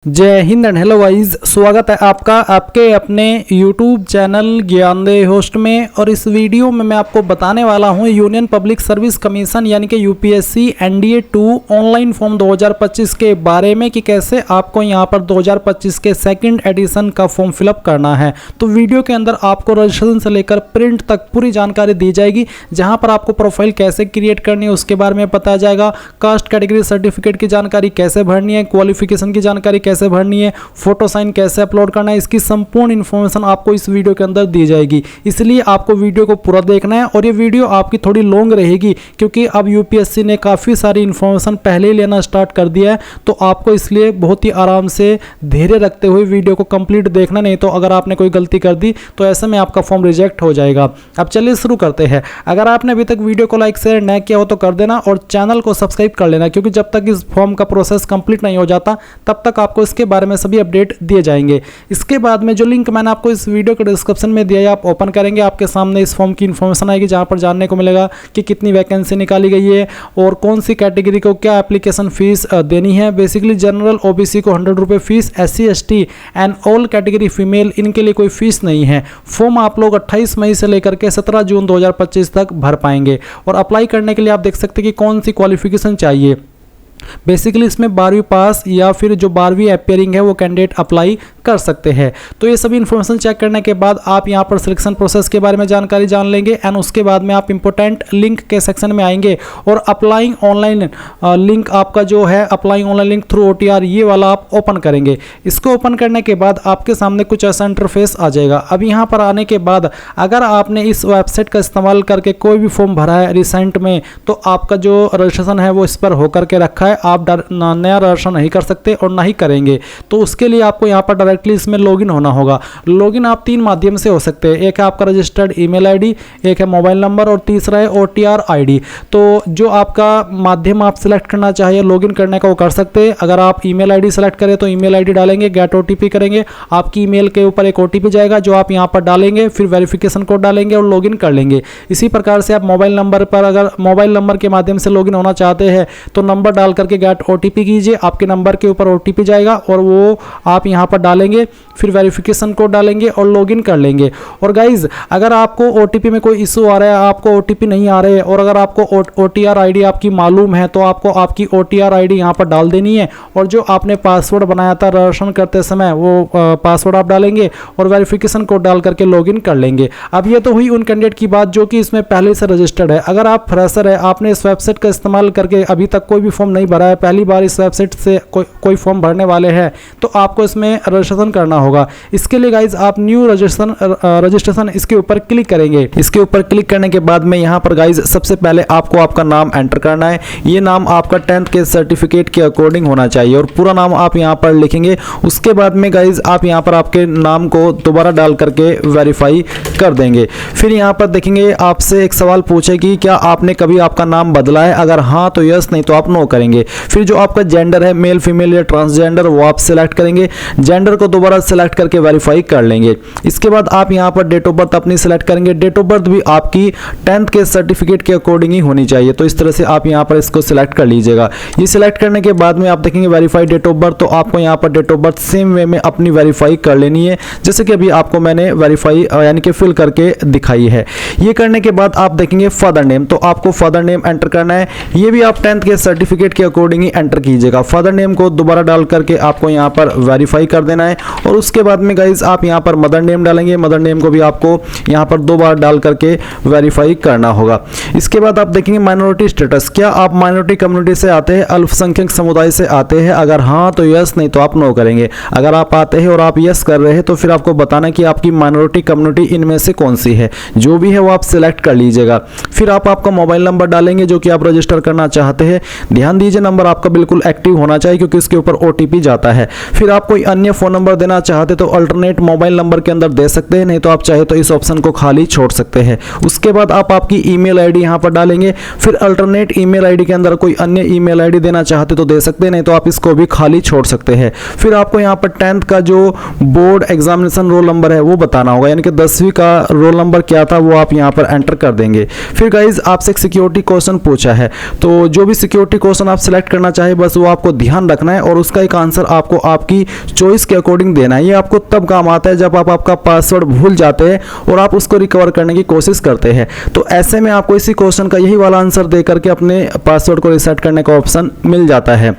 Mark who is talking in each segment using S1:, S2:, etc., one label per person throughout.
S1: जय Hind and hello guys, स्वागत है आपका आपके अपने YouTube चैनल ज्ञानदेह होस्ट में। और इस वीडियो में मैं आपको बताने वाला हूं यूनियन पब्लिक सर्विस कमीशन यानी कि यूपीएससी एनडीए 2 ऑनलाइन फॉर्म 2025 के बारे में कि कैसे आपको यहां पर 2025 के सेकंड एडिशन का फॉर्म फिलअप करना है। तो वीडियो के अंदर आपको रजिस्ट्रेशन से लेकर प्रिंट तक पूरी जानकारी दी जाएगी, जहाँ पर आपको प्रोफाइल कैसे क्रिएट करनी है उसके बारे में बताया जाएगा, कास्ट कैटेगरी सर्टिफिकेट की जानकारी कैसे भरनी है, क्वालिफिकेशन की जानकारी कैसे भरनी है, फोटो साइन कैसे अपलोड करना है, इसकी संपूर्ण इन्फॉर्मेशन आपको इस वीडियो के अंदर दी जाएगी। इसलिए आपको वीडियो को पूरा देखना है। और ये वीडियो आपकी थोड़ी लॉन्ग रहेगी क्योंकि अब यूपीएससी ने काफ़ी सारी इन्फॉर्मेशन पहले ही लेना स्टार्ट कर दिया है, तो आपको इसलिए बहुत ही आराम से धैर्य रखते हुए वीडियो को कंप्लीट देखना, नहीं तो अगर आपने कोई गलती कर दी तो ऐसे में आपका फॉर्म रिजेक्ट हो जाएगा। अब चलिए शुरू करते हैं। अगर आपने अभी तक वीडियो को लाइक शेयर न किया हो तो कर देना और चैनल को सब्सक्राइब कर लेना, क्योंकि जब तक इस फॉर्म का प्रोसेस कंप्लीट नहीं हो जाता तब तक आपको इसके बारे में सभी अपडेट दिए जाएंगे। इसके बाद में जो लिंक मैंने आपको इस वीडियो के डिस्क्रिप्शन में दिया है, आप ओपन करेंगे, आपके सामने इस फॉर्म की इन्फॉर्मेशन आएगी, जहां पर जानने को मिलेगा कि कितनी वैकेंसी निकाली गई है और कौन सी कैटेगरी को क्या एप्लीकेशन फीस देनी है। बेसिकली जनरल ओबीसी को 100 रुपये fees, SC ST and all category female इनके लिए कोई फीस नहीं है। फॉर्म आप लोग 28 मई से लेकर के 17 जून 2025 तक भर पाएंगे। और अप्लाई करने के लिए आप देख सकते हैं कि कौन सी क्वालिफिकेशन चाहिए। बेसिकली इसमें 12वीं पास या फिर जो 12वीं अपेयरिंग है वो कैंडिडेट अप्लाई कर सकते हैं। तो ये सभी इन्फॉर्मेशन चेक करने के बाद आप यहाँ पर सिलेक्शन प्रोसेस के बारे में जानकारी जान लेंगे एंड उसके बाद में आप इंपॉर्टेंट लिंक के सेक्शन में आएंगे और अप्लाइंग ऑनलाइन लिंक आपका जो है applying online link through OTR ये वाला आप ओपन करेंगे। इसको ओपन करने के बाद आपके सामने कुछ ऐसा इंटरफेस आ जाएगा। अब यहाँ पर आने के बाद अगर आपने इस वेबसाइट का इस्तेमाल करके कोई भी फॉर्म भरा है रिसेंट में, तो आपका जो रजिस्ट्रेशन है वो इस पर होकर के रखा है, आप नया रजिस्ट्रेशन नहीं कर सकते और ना ही करेंगे। तो उसके लिए आपको यहाँ पर डायरेक्टली इसमें लॉगिन होना होगा। लॉगिन आप 3 माध्यम से हो सकते हैं। एक है आपका रजिस्टर्ड ईमेल आईडी, एक है मोबाइल नंबर और तीसरा है OTR ID। तो जो आपका माध्यम आप सिलेक्ट करना चाहिए लॉगिन करने का वो कर सकते हैं। अगर आप ईमेल आईडी सेलेक्ट करें तो ईमेल आईडी डालेंगे, गेट OTP करेंगे, आपकी ईमेल के ऊपर एक OTP जाएगा जो आप यहाँ पर डालेंगे, फिर वेरिफिकेशन कोड डालेंगे और लॉगिन कर लेंगे। इसी प्रकार से आप मोबाइल नंबर पर अगर मोबाइल नंबर के माध्यम से लॉगिन होना चाहते हैं तो नंबर डाल करके गेट OTP कीजिए, आपके नंबर के ऊपर OTP जाएगा और वो आप यहाँ पर डालेंगे, फिर वेरिफिकेशन कोड डालेंगे और लॉगिन कर लेंगे। और गाइज अगर आपको OTP में कोई इशू आ रहा है, आपको OTP नहीं आ रहे हैं और अगर आपको OTR ID आपकी मालूम है तो आपको आपकी OTR ID यहाँ पर डाल देनी है और जो आपने पासवर्ड बनाया था रजिस्ट्रेशन करते समय वो पासवर्ड आप डालेंगे और वेरिफिकेशन कोड डाल करके लॉगिन कर लेंगे। अब ये तो हुई उन कैंडिडेट की बात जो कि इसमें पहले से रजिस्टर्ड है। अगर आप फ्रेशर है, आपने इस वेबसाइट का इस्तेमाल करके अभी तक कोई भी फॉर्म नहीं भरा है, पहली बार इस वेबसाइट से कोई फॉर्म भरने वाले हैं, तो आपको इसमें रजिस्ट्रेशन करना होगा। इसके लिए गाइज आप न्यू रजिस्ट्रेशन इसके ऊपर क्लिक करेंगे। इसके ऊपर क्लिक करने के बाद में यहाँ पर गाइज सबसे पहले आपको आपका नाम एंटर करना है। ये नाम आपका 10th के सर्टिफिकेट के अकॉर्डिंग होना चाहिए और पूरा नाम आप यहाँ पर लिखेंगे। उसके बाद में गाइज आप यहाँ पर आपके नाम को दोबारा डाल करके वेरीफाई कर देंगे। फिर यहाँ पर देखेंगे आपसे एक सवाल पूछेगी, क्या आपने कभी आपका नाम बदला है? अगर हाँ तो यस, नहीं तो आप नो करेंगे। फिर जो आपका जेंडर है मेल फीमेल या ट्रांसजेंडर वो आप सिलेक्ट करेंगे। जेंडर को दोबारा सिलेक्ट करके वेरीफाई कर लेंगे। इसके बाद आप यहाँ पर डेट ऑफ बर्थ अपनी सिलेक्ट करेंगे। डेट ऑफ बर्थ भी आपकी 10th के सर्टिफिकेट के अकॉर्डिंग ही होनी चाहिए, तो इस तरह से आप यहाँ पर इसको सिलेक्ट कर लीजिएगा। ये सिलेक्ट करने के बाद में आप देखेंगे वेरीफाई डेट ऑफ बर्थ, तो आपको यहाँ पर date of birth same way में अपनी वेरीफाई कर लेनी है, जैसे कि अभी आपको मैंने वेरीफाई यानी कि फिल करके दिखाई है। ये करने के बाद आप देखेंगे फादर नेम, तो आपको फादर नेम एंटर करना है। ये भी आप 10th के सर्टिफिकेट के अकॉर्डिंग ही एंटर कीजिएगा। फादर नेम को दोबारा डाल करके आपको यहाँ पर वेरीफाई कर देना है। और उसके बाद में गाइज आप यहाँ पर मदर नेम डालेंगे। मदर नेम को भी आपको यहाँ पर 2 बार डाल करके वेरीफाई करना होगा। इसके बाद आप देखेंगे माइनॉरिटी स्टेटस, क्या आप माइनॉरिटी कम्युनिटी से आते हैं, अल्पसंख्यक समुदाय से आते हैं? अगर हाँ तो यस, नहीं तो आप नो करेंगे। अगर आप आते हैं और आप यस कर रहे हैं तो फिर आपको बताना कि आपकी माइनॉरिटी कम्युनिटी इनमें से कौन सी है। जो भी है वो आप सिलेक्ट कर लीजिएगा। फिर आप आपका मोबाइल नंबर डालेंगे जो कि आप रजिस्टर करना चाहते हैं। ध्यान दीजिए नंबर आपका बिल्कुल एक्टिव होना चाहिए क्योंकि इसके ऊपर OTP जाता है। फिर आप कोई अन्य फोन नंबर देना चाहते तो अल्टरनेट मोबाइल नंबर के अंदर दे सकते हैं, नहीं तो आप चाहे तो इस ऑप्शन को खाली छोड़ सकते हैं। उसके बाद आप आपकी ईमेल आईडी यहाँ पर डालेंगे। फिर अल्टरनेट ईमेल आईडी के अंदर कोई अन्य ईमेल आईडी देना चाहते तो दे सकते हैं, नहीं तो आप इसको भी खाली छोड़ सकते हैं। फिर आपको यहाँ पर 10th का जो बोर्ड एग्जामिनेशन रोल नंबर है वो बताना होगा, यानी कि 10वीं का आपका रोल नंबर क्या था वो आप यहाँ पर एंटर कर देंगे। फिर गाइज आपसे एक सिक्योरिटी क्वेश्चन पूछा है, तो जो भी सिक्योरिटी क्वेश्चन आप सिलेक्ट करना चाहे बस वो आपको ध्यान रखना है और उसका एक आंसर आपको आपकी चॉइस के अकॉर्डिंग देना है। ये आपको तब काम आता है जब आप आपका पासवर्ड भूल जाते हैं और आप उसको रिकवर करने की कोशिश करते हैं। तो ऐसे में आपको इसी क्वेश्चन का यही वाला आंसर दे करके अपने पासवर्ड को रीसेट करने का ऑप्शन मिल जाता है।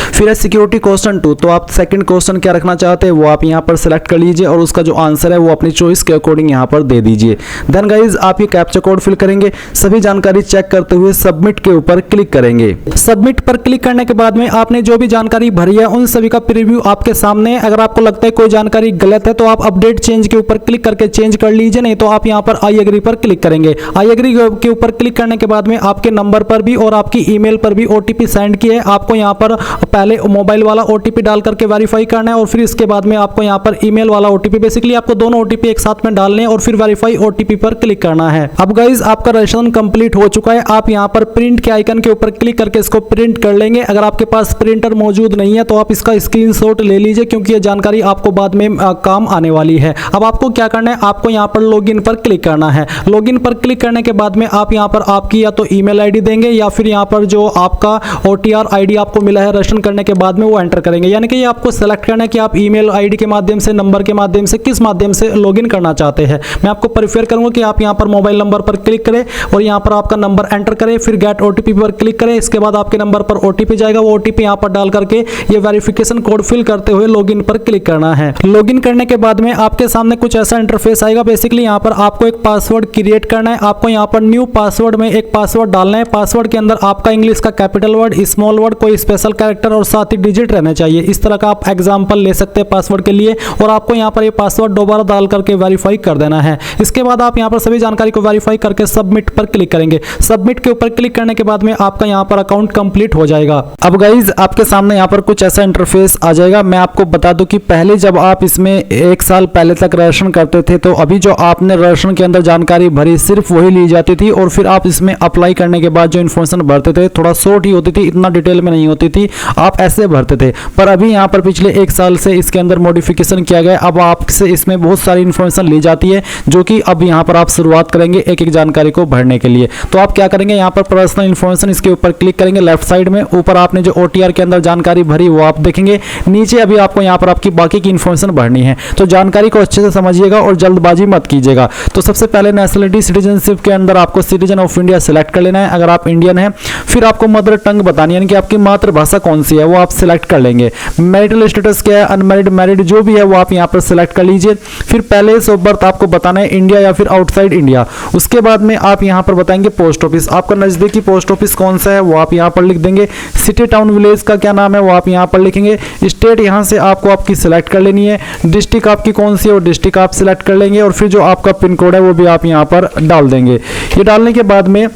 S1: फिर है सिक्योरिटी क्वेश्चन 2, तो आप सेकंड क्वेश्चन क्या रखना चाहते हैं वो आप यहाँ पर सिलेक्ट कर लीजिए और उसका जो आंसर है वो अपनी चॉइस के अकॉर्डिंग यहाँ पर दे दीजिए। देन गाइज आप ये कैप्चा कोड फिल करेंगे, सभी जानकारी चेक करते हुए सबमिट के ऊपर क्लिक करेंगे। सबमिट पर क्लिक करने के बाद में आपने जो भी जानकारी भरी है उन सभी का प्रीव्यू आपके सामने है। अगर आपको लगता है कोई जानकारी गलत है तो आप अपडेट चेंज के ऊपर क्लिक करके चेंज कर लीजिए, नहीं तो आप यहाँ पर आई एग्री पर क्लिक करेंगे। आई एग्री के ऊपर क्लिक करने के बाद में आपके नंबर पर भी और आपकी ईमेल पर भी ओटीपी सेंड किया है। आपको यहाँ पर पहले मोबाइल वाला ओटीपी डाल करके वेरीफाई करना है और फिर इसके बाद में आपको यहाँ पर ईमेल वाला ओटीपी, बेसिकली आपको दोनों ओटीपी एक साथ में डालने हैं और फिर वेरीफाई ओटीपी पर क्लिक करना है। अब गाइज आपका रजिस्ट्रेशन कंप्लीट हो चुका है। आप यहाँ पर प्रिंट के आइकन के ऊपर क्लिक करके इसको प्रिंट कर लेंगे। अगर आपके पास प्रिंटर मौजूद नहीं है तो आप इसका स्क्रीनशॉट ले लीजिए क्योंकि ये जानकारी आपको बाद में काम आने वाली है। अब आपको क्या करना है, आपको यहाँ पर लॉगिन पर क्लिक करना है। लॉगिन पर क्लिक करने के बाद में आप यहाँ पर आपकी या तो ईमेल आईडी देंगे या फिर यहाँ पर जो आपका ओटीआर आईडी आपको मिला है रजिस्ट्रेशन करने के बाद में वो एंटर करेंगे। यानी कि ये आपको सेलेक्ट करना है कि आप ईमेल आईडी के माध्यम से, नंबर के माध्यम से, किस माध्यम से लॉगिन करना चाहते हैं। मैं आपको प्रेफर करूंगा कि आप यहाँ पर मोबाइल नंबर पर क्लिक करें और यहाँ पर आपका नंबर एंटर करें, फिर गेट ओटीपी पर क्लिक करें। इसके बाद आपके नंबर पर ओटीपी जाएगा, वो ओटीपी यहाँ पर डाल करके ये वेरिफिकेशन कोड फिल करते हुए लॉगिन पर क्लिक करना है। लॉगिन करने के बाद में आपके सामने कुछ ऐसा इंटरफेस आएगा। बेसिकली यहाँ पर आपको एक पासवर्ड क्रिएट करना है। आपको यहाँ पर न्यू पासवर्ड में एक पासवर्ड डालना है। पासवर्ड के अंदर आपका इंग्लिश का कैपिटल वर्ड, स्मॉल वर्ड, कोई स्पेशल कैरेक्टर और साथ ही डिजिट रहना चाहिए। इस तरह का आप एग्जाम्पल ले सकते हैं पासवर्ड के लिए और आपको यहाँ पर ये पासवर्ड दोबारा डाल करके वेरीफाई कर देना है। इसके बाद आप यहाँ पर सभी जानकारी को वेरीफाई करके सबमिट पर क्लिक करेंगे। सबमिट के ऊपर क्लिक करने के बाद में आपका यहाँ पर अकाउंट कंप्लीट हो जाएगा। अब गाइज आपके सामने यहाँ पर कुछ ऐसा इंटरफेस आ जाएगा। मैं आपको बता दूं कि पहले जब आप इसमें 1 साल पहले तक रजिस्ट्रेशन करते थे तो अभी जो आपने रजिस्ट्रेशन के अंदर जानकारी भरी सिर्फ वही ली जाती थी और फिर आप इसमें अप्लाई करने के बाद जो इन्फॉर्मेशन भरते थे थोड़ा शॉर्ट ही होती थी, इतना डिटेल में नहीं होती थी, आप ऐसे भरते थे। पर अभी यहाँ पर पिछले 1 साल से इसके अंदर मॉडिफिकेशन किया गया। अब आपसे इसमें बहुत सारी इन्फॉर्मेशन ली जाती है जो कि अब यहाँ पर आप शुरुआत करेंगे एक एक जानकारी को भरने के लिए। तो आप क्या करेंगे, यहाँ पर पर्सनल इन्फॉर्मेशन इसके ऊपर क्लिक करेंगे। लेफ्ट साइड में ऊपर आपने जो ओटीआर के अंदर जानकारी भरी वो आप देखेंगे। नीचे अभी आपको यहाँ पर आपकी बाकी की इन्फॉर्मेशन भरनी है। तो जानकारी को अच्छे से समझिएगा और जल्दबाजी मत कीजिएगा। तो सबसे पहले नेशनलिटी सिटीजनशिप के अंदर आपको सिटीजन ऑफ इंडिया सेलेक्ट कर लेना है अगर आप इंडियन है। फिर आपको मदर टंग बतानी है, यानी कि आपकी मातृभाषा कौन सी है वो आप सिलेक्ट कर लेंगे। मैरिटल स्टेटस क्या है, अनमैरिड, मैरिड, जो भी है वो आप यहाँ पर सिलेक्ट कर लीजिए। फिर प्लेस ऑफ बर्थ आपको बताना है इंडिया या फिर आउटसाइड इंडिया। उसके बाद में आप यहाँ पर बताएंगे पोस्ट ऑफिस, आपका नजदीकी पोस्ट ऑफिस कौन सा है वो आप यहाँ पर लिख देंगे। सिटी, टाउन, विलेज का क्या नाम है वो आप यहाँ पर लिखेंगे। स्टेट यहाँ से आपको आपकी सिलेक्ट कर लेनी है। डिस्ट्रिक्ट आपकी कौन सी है वो डिस्ट्रिक्ट आप सिलेक्ट कर लेंगे और फिर जो आपका पिन कोड है वो भी आप यहाँ पर डाल देंगे। ये डालने के बाद में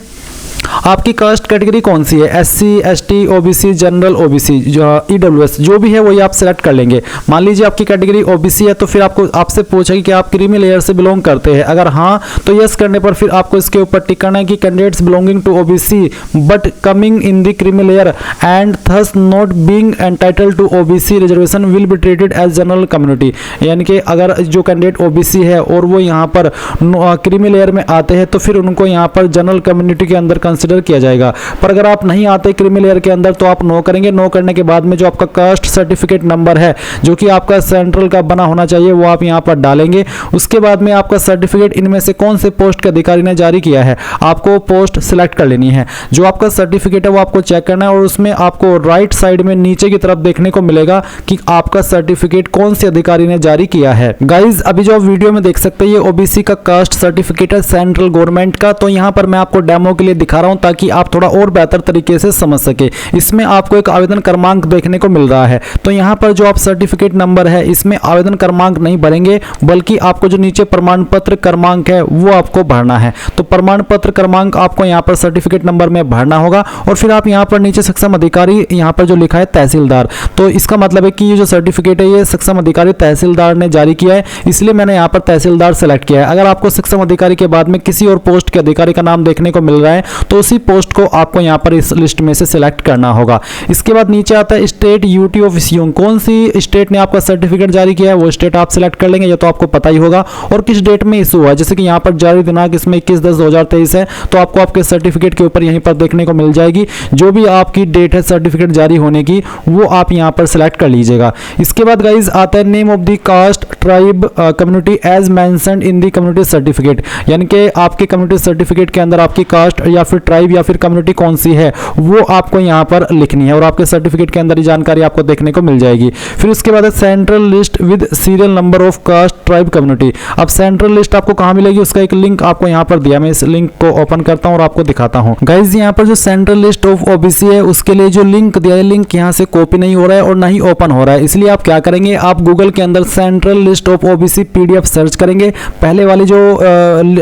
S1: आपकी कास्ट कैटेगरी कौन सी है, SC, ST, OBC, general, OBC, जो ईडब्ल्यूएस, जो भी है वही आप सेलेक्ट कर लेंगे। मान लीजिए आपकी कैटेगरी ओबीसी है तो फिर आपसे पूछेगी कि आप क्रीमी लेयर से बिलोंग करते हैं। अगर हाँ तो यस करने पर फिर आपको इसके ऊपर टिक करना है कि candidates belonging to OBC but coming in the creamy layer and thus not being entitled to OBC reservation will be treated as general community. यानी कि अगर जो कैंडिडेट ओबीसी है और वो यहाँ पर क्रीमी लेयर में आते हैं तो फिर उनको यहाँ पर जनरल कम्युनिटी के अंदर कंसिडर किया जाएगा। पर अगर आप नहीं आते क्रीमी लेयर के अंदर तो आप नो करेंगे। नो करने के बाद में जो आपका कास्ट सर्टिफिकेट नंबर है जो कि आपका सेंट्रल का बना होना चाहिए वो आप यहाँ पर डालेंगे। उसके बाद में आपका सर्टिफिकेट इनमें से कौन से पोस्ट के अधिकारी ने जारी किया है आपको पोस्ट सिलेक्ट कर लेनी है। जो आपका सर्टिफिकेट है वो आपको चेक करना है और उसमें आपको राइट साइड में नीचे की तरफ देखने को मिलेगा कि आपका सर्टिफिकेट कौन से अधिकारी ने जारी किया है। गाइज अभी जो आप वीडियो में देख सकते हैं ये ओबीसी का कास्ट सर्टिफिकेट है सेंट्रल गवर्नमेंट का। तो यहाँ पर मैं आपको डेमो के लिए दिखा रहा हूँ ताकि आप थोड़ा और बेहतर तरीके से समझ सके। इसमें आपको एक आवेदन क्रमांक देखने को मिल रहा है। तो यहाँ पर जो आप सर्टिफिकेट नंबर है इसमें आवेदन क्रमांक नहीं भरेंगे बल्कि आपको जो नीचे प्रमाण पत्र क्रमांक है वो आपको भरना है। तो प्रमाण पत्र क्रमांक आपको यहाँ पर सर्टिफिकेट नंबर में भरना होगा और फिर आप यहाँ पर नीचे सक्षम अधिकारी यहाँ पर जो लिखा है तहसीलदार, तो इसका मतलब है कि ये जो सर्टिफिकेट है ये सक्षम अधिकारी तहसीलदार ने जारी किया है, इसलिए मैंने यहाँ पर तहसीलदार सेलेक्ट किया है। अगर आपको सक्षम अधिकारी के बाद में किसी और पोस्ट के अधिकारी का नाम देखने को मिल रहा है तो उसी पोस्ट को आपको यहाँ पर इस लिस्ट में से सिलेक्ट करना होगा। इसके बाद नीचे आता है स्टेट यूटी ऑफ इश्यूइंग, कौन सी स्टेट ने आपका सर्टिफिकेट जारी किया है वो स्टेट आप सिलेक्ट कर लेंगे, ये तो आपको पता ही होगा। और किस डेट में इशू हुआ है, जैसे कि यहाँ पर जारी दिनांक इसमें 21/10/2023 है, तो आपको आपके सर्टिफिकेट के ऊपर यहीं पर देखने को मिल जाएगी। जो भी आपकी डेट है सर्टिफिकेट जारी होने की वो आप यहाँ पर सिलेक्ट कर लीजिएगा। इसके बाद गाइज आता है name of the caste tribe community as mentioned in the community certificate, यानी कि आपके कम्युनिटी सर्टिफिकेट के अंदर आपकी कास्ट या फिर ट्राइब या फिर कम्युनिटी कौन सी है वो आपको यहाँ पर लिखनी है और आपके सर्टिफिकेट के अंदर ये जानकारी आपको देखने को मिल जाएगी। फिर उसके बाद है central list with serial number of caste tribe community. अब सेंट्रल लिस्ट आपको कहाँ मिलेगी उसका एक लिंक आपको यहाँ पर दिया, मैं इस लिंक को ओपन करता हूँ और आपको दिखाता हूँ। गाइज यहाँ पर जो सेंट्रल लिस्ट ऑफ ओबीसी है उसके लिए जो लिंक दिया है, लिंक यहाँ से कॉपी नहीं हो रहा है और ना ही ओपन हो रहा है, इसलिए आप क्या करेंगे, आप गूगल के अंदर central list of OBC PDF search करेंगे। पहले वाली जो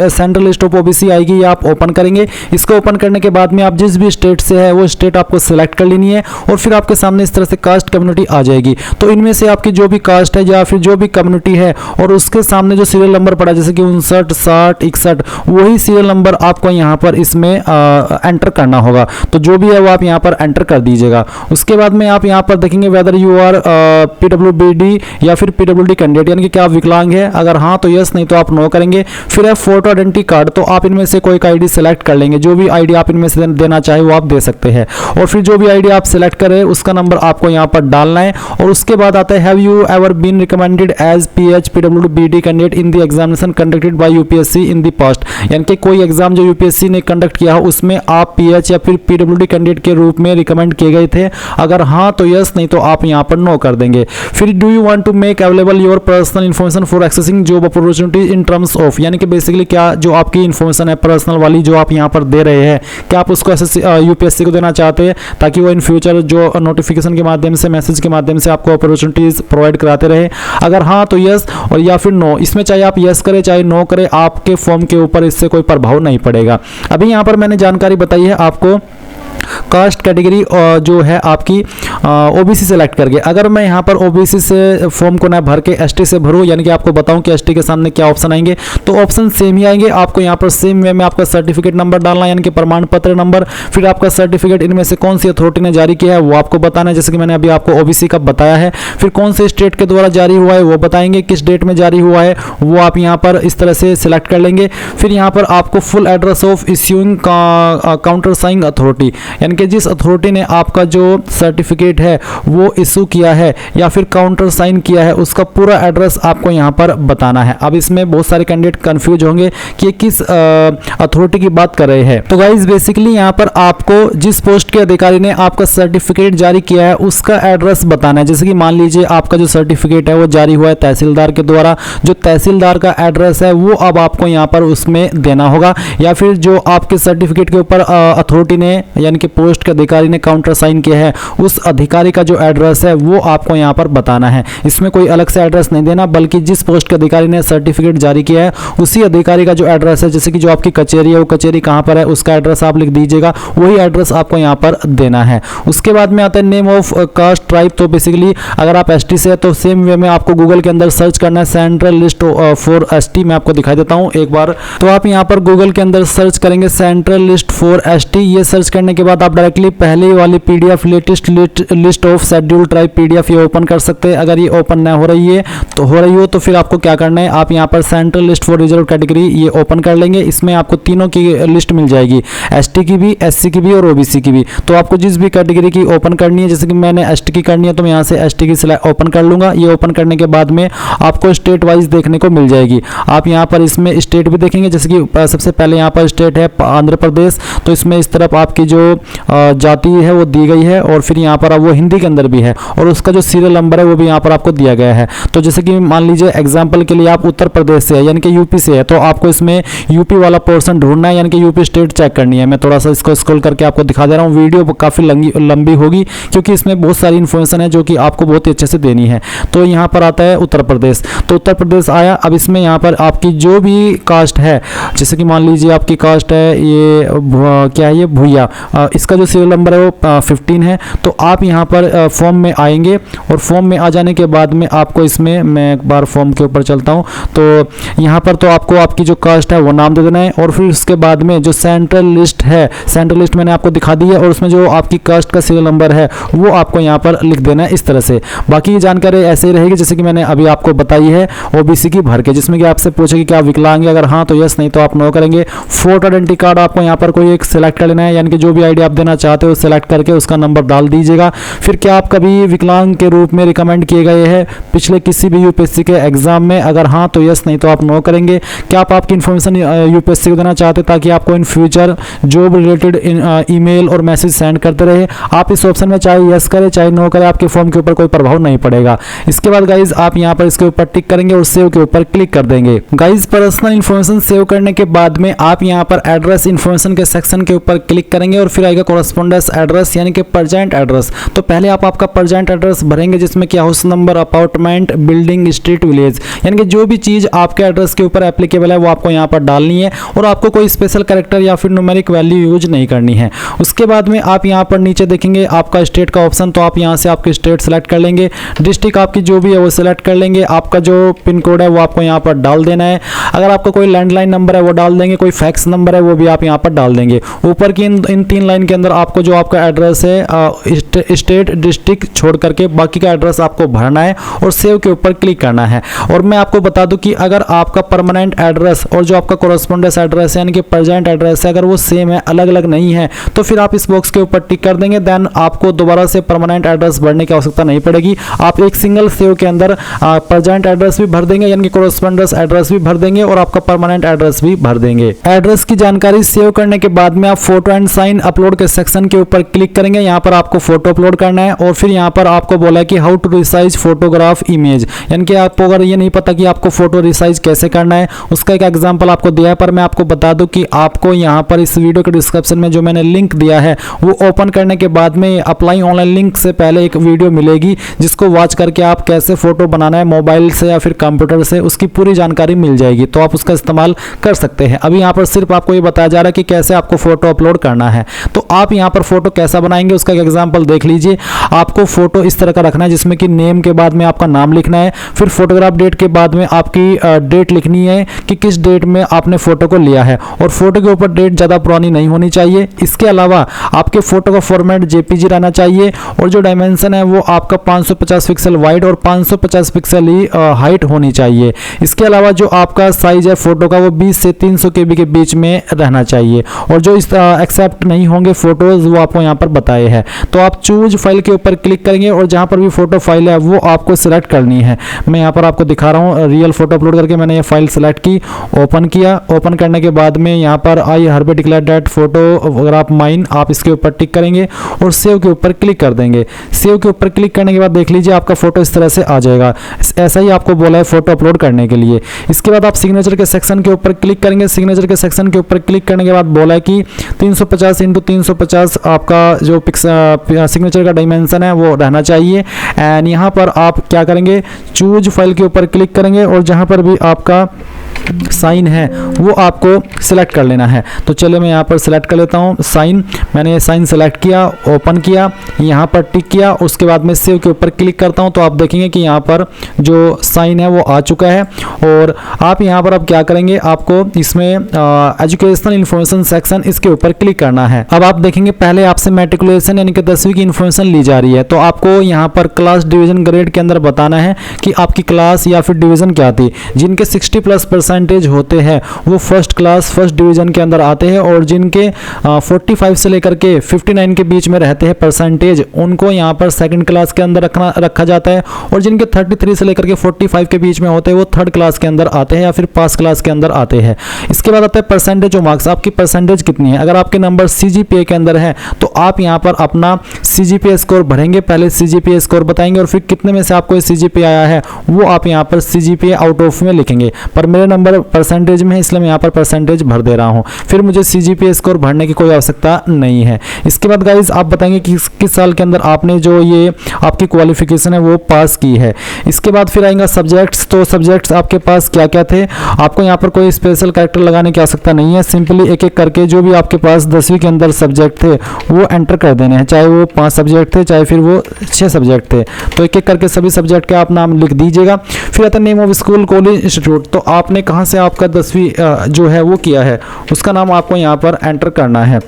S1: सेंट्रल लिस्ट ऑफ ओबीसी आएगी ये आप ओपन करेंगे। इसको ओपन करने के बाद में आप जिस भी स्टेट से है वो स्टेट आपको सिलेक्ट कर लेनी है और फिर आपके सामने इस तरह से कास्ट कम्युनिटी आ जाएगी। तो इनमें से आपकी जो भी कास्ट है या फिर जो भी कम्युनिटी है और उसके सामने जो सीरियल नंबर पड़ा जैसे कि 59, 60, 61, वही सीरियल नंबर आपको यहाँ पर इसमें एंटर करना होगा। तो जो भी है वो आप यहाँ पर एंटर कर दीजिएगा। उसके बाद में आप यहाँ पर देखेंगे वेदर यू आर पीडब्ल्यूबीडी या फिर पीडब्ल्यूडी कैंडिडेट, यानी कि क्या आप विकलांग है, अगर हाँ तो यस, नहीं तो आप नो करेंगे। फिर है फोटो आइडेंटिटी कार्ड, तो आप इनमें से कोई एक आईडी सेलेक्ट कर लेंगे, जो भी आईडी आप इनमें से देना चाहे वो आप दे सकते हैं। और फिर जो भी आईडी आप सेलेक्ट करें उसका नंबर आपको यहाँ पर डालना है। और उसके बाद आता है have you ever been recommended as PH PWD candidate in the examination conducted by UPSC in the past, यानी कि कोई एग्जाम जो यूपीएससी ने कंडक्ट किया हो उसमें आप पीएच या फिर पीडब्ल्यूडी कैंडिडेट के रूप में रिकमेंड किए गए थे, अगर हाँ तो यस, नहीं तो आप यहाँ पर नो कर देंगे। फिर do you want to make available your personal information for accessing job opportunity in terms of, यानी कि बेसिकली क्या जो आपकी इन्फॉर्मेशन है पर्सनल वाली जो आप यहाँ पर दे रहे हैं, क्या आप उसको यूपीएससी को देना चाहते हैं ताकि वो इन फ्यूचर जो नोटिफिकेशन के माध्यम से, मैसेज के माध्यम से आपको अपॉर्चुनिटीज प्रोवाइड कराते रहे। अगर हाँ तो यस और या फिर नो, इसमें चाहे आप यस करें चाहे नो करें आपके फॉर्म के ऊपर इससे कोई प्रभाव नहीं पड़ेगा। अभी यहाँ पर मैंने जानकारी बताई है आपको कास्ट कैटेगरी जो है आपकी ओबीसी सेलेक्ट करके। अगर मैं यहाँ पर ओबीसी से फॉर्म को ना भर के एसटी से भरूँ, यानी कि आपको बताऊँ कि एसटी के सामने क्या ऑप्शन आएंगे, तो ऑप्शन सेम ही आएंगे। आपको यहाँ पर सेम वे में आपका सर्टिफिकेट नंबर डालना है, यानी कि प्रमाण पत्र नंबर, फिर आपका सर्टिफिकेट इनमें से कौन सी अथॉरिटी ने जारी किया है वो आपको बताना है, जैसे कि मैंने अभी आपको ओबीसी का बताया है। फिर कौन से स्टेट के द्वारा जारी हुआ है वो बताएंगे, किस डेट में जारी हुआ है वो आप यहाँ पर इस तरह से सिलेक्ट कर लेंगे। फिर यहाँ पर आपको full address of issuing counter saying authority, यानी कि जिस अथॉरिटी ने आपका जो सर्टिफिकेट है वो इशू किया है या फिर काउंटर साइन किया है उसका पूरा एड्रेस आपको यहाँ पर बताना है। अब इसमें बहुत सारे कैंडिडेट कंफ्यूज होंगे कि किस अथॉरिटी की बात कर रहे हैं। तो गाइज बेसिकली यहाँ पर आपको जिस पोस्ट के अधिकारी ने आपका सर्टिफिकेट जारी किया है उसका एड्रेस बताना है। जैसे कि मान लीजिए आपका जो सर्टिफिकेट है वो जारी हुआ है तहसीलदार के द्वारा, जो तहसीलदार का एड्रेस है वो अब आपको यहाँ पर उसमें देना होगा, या फिर जो आपके सर्टिफिकेट के ऊपर अथॉरिटी ने यानी कि पोस्ट के अधिकारी ने काउंटर साइन किया है उस अधिकारी का जो एड्रेस है वो आपको यहाँ पर बताना है। इसमें कोई अलग से एड्रेस नहीं देना, बल्कि जिस पोस्ट के अधिकारी ने सर्टिफिकेट जारी किया है उसी अधिकारी का जो एड्रेस है, जैसे कि जो आपकी कचेरी है वो कचेरी कहाँ पर है उसका एड्रेस आप लिख दीजिएगा, वही एड्रेस आपको यहाँ पर देना है। उसके बाद में आता है नेम ऑफ कास्ट ट्राइब। तो बेसिकली अगर आप एसटी से है तो सेम वे में आपको गूगल के अंदर सर्च करना है सेंट्रल लिस्ट फॉर एसटी। मैं आपको दिखाई देता हूँ एक बार। तो आप यहाँ पर गूगल के अंदर सर्च करेंगे सेंट्रल लिस्ट फॉर एसटी। ये सर्च करने के बाद आप डायरेक्टली पहले वाली PDF latest list of schedule tribe PDF ये ओपन कर सकते हैं। अगर ये ओपन ना हो रही है तो फिर आपको क्या करना है, आप यहाँ पर central list for reserve category ये ओपन कर लेंगे। इसमें आपको तीनों की लिस्ट मिल जाएगी, एसटी की भी, एससी की भी और ओबीसी की भी। तो आपको जिस भी कैटेगरी की ओपन करनी है, जैसे कि मैंने एसटी की करनी है तो मैं यहाँ से एसटी की ओपन कर लूंगा। ये ओपन करने के बाद में आपको स्टेट वाइज देखने को मिल जाएगी। आप यहाँ पर इसमें स्टेट भी देखेंगे, जैसे कि सबसे पहले यहाँ पर स्टेट है आंध्र प्रदेश, तो इसमें इस तरफ आपकी जो जाति है वो दी गई है और फिर यहाँ पर वो हिंदी के अंदर भी है और उसका जो सीरियल नंबर है वो भी यहाँ पर आपको दिया गया है। तो जैसे कि मान लीजिए एग्जाम्पल के लिए आप उत्तर प्रदेश से है यानी कि यूपी से है, तो आपको इसमें यूपी वाला पोर्शन ढूंढना है, यानी कि यूपी स्टेट चेक करनी है। मैं थोड़ा सा इसको स्क्रॉल करके आपको दिखा दे रहा हूँ। वीडियो काफ़ी लंबी होगी क्योंकि इसमें बहुत सारी इन्फॉर्मेशन है जो कि आपको बहुत ही अच्छे से देनी है। तो यहाँ पर आता है उत्तर प्रदेश, तो उत्तर प्रदेश आया। अब इसमें यहाँ पर आपकी जो भी कास्ट है, जैसे कि मान लीजिए आपकी कास्ट है ये क्या है, ये भूया, इसका जो सीरियल नंबर है वो 15 है। तो आप यहाँ पर फॉर्म में आएंगे और फॉर्म में आ जाने के बाद में आपको इसमें, मैं एक बार फॉर्म के ऊपर चलता हूँ, तो यहाँ पर तो आपको आपकी जो कास्ट है वो नाम दे देना है और फिर उसके बाद में जो सेंट्रल लिस्ट है, सेंट्रल लिस्ट मैंने आपको दिखा दी है और उसमें जो आपकी कास्ट का सीरियल नंबर है वो आपको यहाँ पर लिख देना है इस तरह से। बाकी ये जानकारी ऐसे ही रहेगी जैसे कि मैंने अभी आपको बताई है ओबीसी की भर के, जिसमें कि आपसे पूछेगी कि आप विकलांग हैं, अगर हाँ तो यस, नहीं तो आप नो करेंगे। फोटो आइडेंटिटी कार्ड आपको यहाँ पर कोई एक सिलेक्ट कर लेना है, यानी कि जो भी आईडी आप देना चाहते हो सिलेक्ट करके उसका नंबर डाल दीजिएगा। फिर क्या आप कभी विकलांग के रूप में रिकमेंड किए गए हैं पिछले किसी भी यूपीएससी के एग्जाम में, अगर हाँ तो यस, नहीं तो आप नो करेंगे। क्या आप आपकी इन्फॉर्मेशन यूपीएससी को देना चाहते हैं ताकि आपको in future job related email और मैसेज सेंड करते रहे, आप इस ऑप्शन में चाहे यस करें चाहे नो करें, आपके फॉर्म के ऊपर कोई प्रभाव नहीं पड़ेगा। इसके बाद गाइज आप यहाँ पर इसके ऊपर टिक करेंगे और सेव के ऊपर क्लिक कर देंगे। गाइज पर्सनल इन्फॉर्मेशन सेव करने के बाद में आप यहाँ पर एड्रेस इन्फॉर्मेशन के सेक्शन के ऊपर क्लिक करेंगे और फिर आएगा कोरेस्पोंडेंस एड्रेस यानी कि प्रेजेंट एड्रेस। तो पहले आप आपका प्रेजेंट एड्रेस भरेंगे जिसमें क्या house number, apartment, building, street, village, यानी कि जो भी चीज आपके एड्रेस के ऊपर एप्लीकेबल है वो आपको यहाँ पर डालनी है और आपको कोई स्पेशल कैरेक्टर या फिर न्यूमेरिक वैल्यू यूज नहीं करनी है। उसके बाद में आप यहाँ पर नीचे देखेंगे आपका स्टेट का ऑप्शन, तो आप यहाँ से आपकी स्टेट सेलेक्ट कर लेंगे, डिस्ट्रिक्ट आपकी जो भी है वो सिलेक्ट कर लेंगे, आपका जो पिन कोड है वो आपको यहाँ पर डाल देना है। अगर आपका कोई लैंडलाइन नंबर है वो डाल देंगे, कोई फैक्स नंबर है वो भी आप यहाँ पर डाल देंगे। ऊपर की इन 3 लाइन के अंदर आपको जो आपका एड्रेस है स्टेट डिस्ट्रिक्ट छोड़ करके बाकी का एड्रेस आपको भरना है और सेव के ऊपर क्लिक करना है। और मैं आपको बता दूं कि अगर आपका परमानेंट एड्रेस और जो आपका कोरेस्पोंडेंस एड्रेस है यानी कि प्रेजेंट एड्रेस है अगर वो सेम है, अलग अलग नहीं है, तो फिर आप इस बॉक्स के ऊपर टिक कर देंगे, देन आपको दोबारा से परमानेंट एड्रेस भरने की आवश्यकता नहीं पड़ेगी। आप एक सिंगल सेव के अंदर प्रेजेंट एड्रेस भी भर देंगे यानी कि कोरेस्पोंडेंस एड्रेस भी भर देंगे और आपका परमानेंट एड्रेस भी भर देंगे। एड्रेस की जानकारी सेव करने के बाद में आप फोटो एंड साइन अपलोड के सेक्शन के ऊपर क्लिक करेंगे। यहाँ पर आपको फोटो अपलोड करना है और फिर यहाँ पर आपको बोला है कि how to resize photograph image, यानी कि आपको अगर ये नहीं पता कि आपको फोटो रिसाइज कैसे करना है, उसका एक एग्जांपल आपको दिया है। पर मैं आपको बता दूं कि आपको यहाँ पर इस वीडियो के डिस्क्रिप्शन में जो मैंने लिंक दिया है वो ओपन करने के बाद में अप्लाई ऑनलाइन लिंक से पहले एक वीडियो मिलेगी जिसको वॉच करके आप कैसे फोटो बनाना है मोबाइल से या फिर कंप्यूटर से, उसकी पूरी जानकारी मिल जाएगी, तो आप उसका इस्तेमाल कर सकते हैं। अभी यहाँ पर सिर्फ आपको ये बताया जा रहा है कि कैसे आपको फोटो अपलोड करना है। तो आप यहाँ पर फोटो कैसा बनाएंगे उसका एक एग्जाम्पल देख लीजिए। आपको फोटो इस तरह का रखना है जिसमें कि नेम के बाद में आपका नाम लिखना है, फिर फोटोग्राफ डेट के बाद में आपकी डेट लिखनी है कि किस डेट में आपने फोटो को लिया है और फोटो के ऊपर डेट ज़्यादा पुरानी नहीं होनी चाहिए। इसके अलावा आपके फोटो का फॉर्मेट जेपीजी रहना चाहिए और जो डायमेंशन है वो आपका 550 पिक्सल वाइड और 550 पिक्सल ही हाइट होनी चाहिए। इसके अलावा जो आपका साइज है फोटो का वो 20 से 300 KB के बीच में रहना चाहिए और जो एक्सेप्ट नहीं होंगे फोटोज वो आपको यहाँ पर बताए हैं। तो आप चूज फाइल के ऊपर क्लिक करेंगे और जहाँ पर भी फोटो फाइल है वो आपको सिलेक्ट करनी है। मैं यहाँ पर आपको दिखा रहा हूँ रियल फोटो अपलोड करके मैंने ये फाइल सेलेक्ट की, ओपन किया। ओपन करने के बाद में यहाँ पर आई हरबे डिक्लेयर दैट फोटोग्राफ माइन, आप इसके ऊपर टिक करेंगे और सेव के ऊपर क्लिक कर देंगे। सेव के ऊपर क्लिक करने के बाद देख लीजिए आपका फोटो इस तरह से आ जाएगा। ऐसा ही आपको बोला है फोटो अपलोड करने के लिए। इसके बाद आप सिग्नेचर के सेक्शन के ऊपर क्लिक करेंगे। सिग्नेचर के सेक्शन के ऊपर क्लिक करने के बाद बोला है कि 350 × 350 आपका जो सिग्नेचर का डायमेंशन है वो रहना चाहिए। एंड यहाँ पर आप क्या करेंगे, चूज फाइल के ऊपर क्लिक करेंगे और जहाँ पर भी आपका साइन है वो आपको सिलेक्ट कर लेना है। तो चलिए मैं यहाँ पर सिलेक्ट कर लेता हूँ साइन। मैंने ये साइन सेलेक्ट किया, ओपन किया, यहाँ पर टिक किया, उसके बाद में सेव के ऊपर क्लिक करता हूँ तो आप देखेंगे कि यहाँ पर जो साइन है वो आ चुका है। और आप यहाँ पर अब क्या करेंगे, आपको इसमें एजुकेशनल इन्फॉर्मेशन सेक्शन इसके ऊपर क्लिक करना है। अब आप देखेंगे पहले आपसे मैट्रिकुलेशन यानी कि 10वीं की इन्फॉर्मेशन ली जा रही है, तो आपको यहाँ पर क्लास डिवीजन ग्रेड के अंदर बताना है कि आपकी क्लास या फिर डिवीजन क्या थी। जिनके 60+ % होते हैं वो फर्स्ट क्लास फर्स्ट डिवीजन के अंदर आते हैं और जिनके 45 से लेकर के 59 के बीच में रहते हैं परसेंटेज, उनको यहाँ पर सेकंड क्लास के अंदर रखा जाता है और जिनके 33 से लेकर के 45 के बीच में होते हैं वो थर्ड क्लास के अंदर आते हैं या फिर पास क्लास के अंदर आते हैं। इसके बाद आता है परसेंटेज ऑफ मार्क्स, आपकी परसेंटेज कितनी है। अगर आपके नंबर CGPA के अंदर है तो आप यहाँ पर अपना CGPA स्कोर भरेंगे, पहले CGPA स्कोर बताएंगे और फिर कितने में से आपको CGPA आया है वो आप यहाँ पर CGPA आउट ऑफ में लिखेंगे। पर मेरे नंबर परसेंटेज में है, इसलिए मैं यहाँ पर परसेंटेज भर दे रहा हूँ। फिर मुझे CGPA स्कोर भरने की कोई आवश्यकता नहीं है। इसके बाद गाइज आप बताएंगे कि किस साल के अंदर आपने जो ये आपकी क्वालिफिकेशन है वो पास की है। इसके बाद फिर आएगा सब्जेक्ट्स। तो सब्जेक्ट्स आपके पास क्या क्या थे, आपको यहाँ पर कोई स्पेशल कैरेक्टर लगाने की आवश्यकता नहीं है। सिंपली एक एक करके जो भी आपके पास 10वीं के अंदर सब्जेक्ट थे वो एंटर कर देने हैं, चाहे वो 5 सब्जेक्ट थे चाहे फिर वो 6 सब्जेक्ट थे। तो एक एक करके सभी सब्जेक्ट के आप नाम लिख दीजिएगा। फिर आता है name of school, college, institute. तो आपने कहाँ से आपका 10वीं जो है वो किया है उसका नाम आपको यहाँ पर एंटर करना है।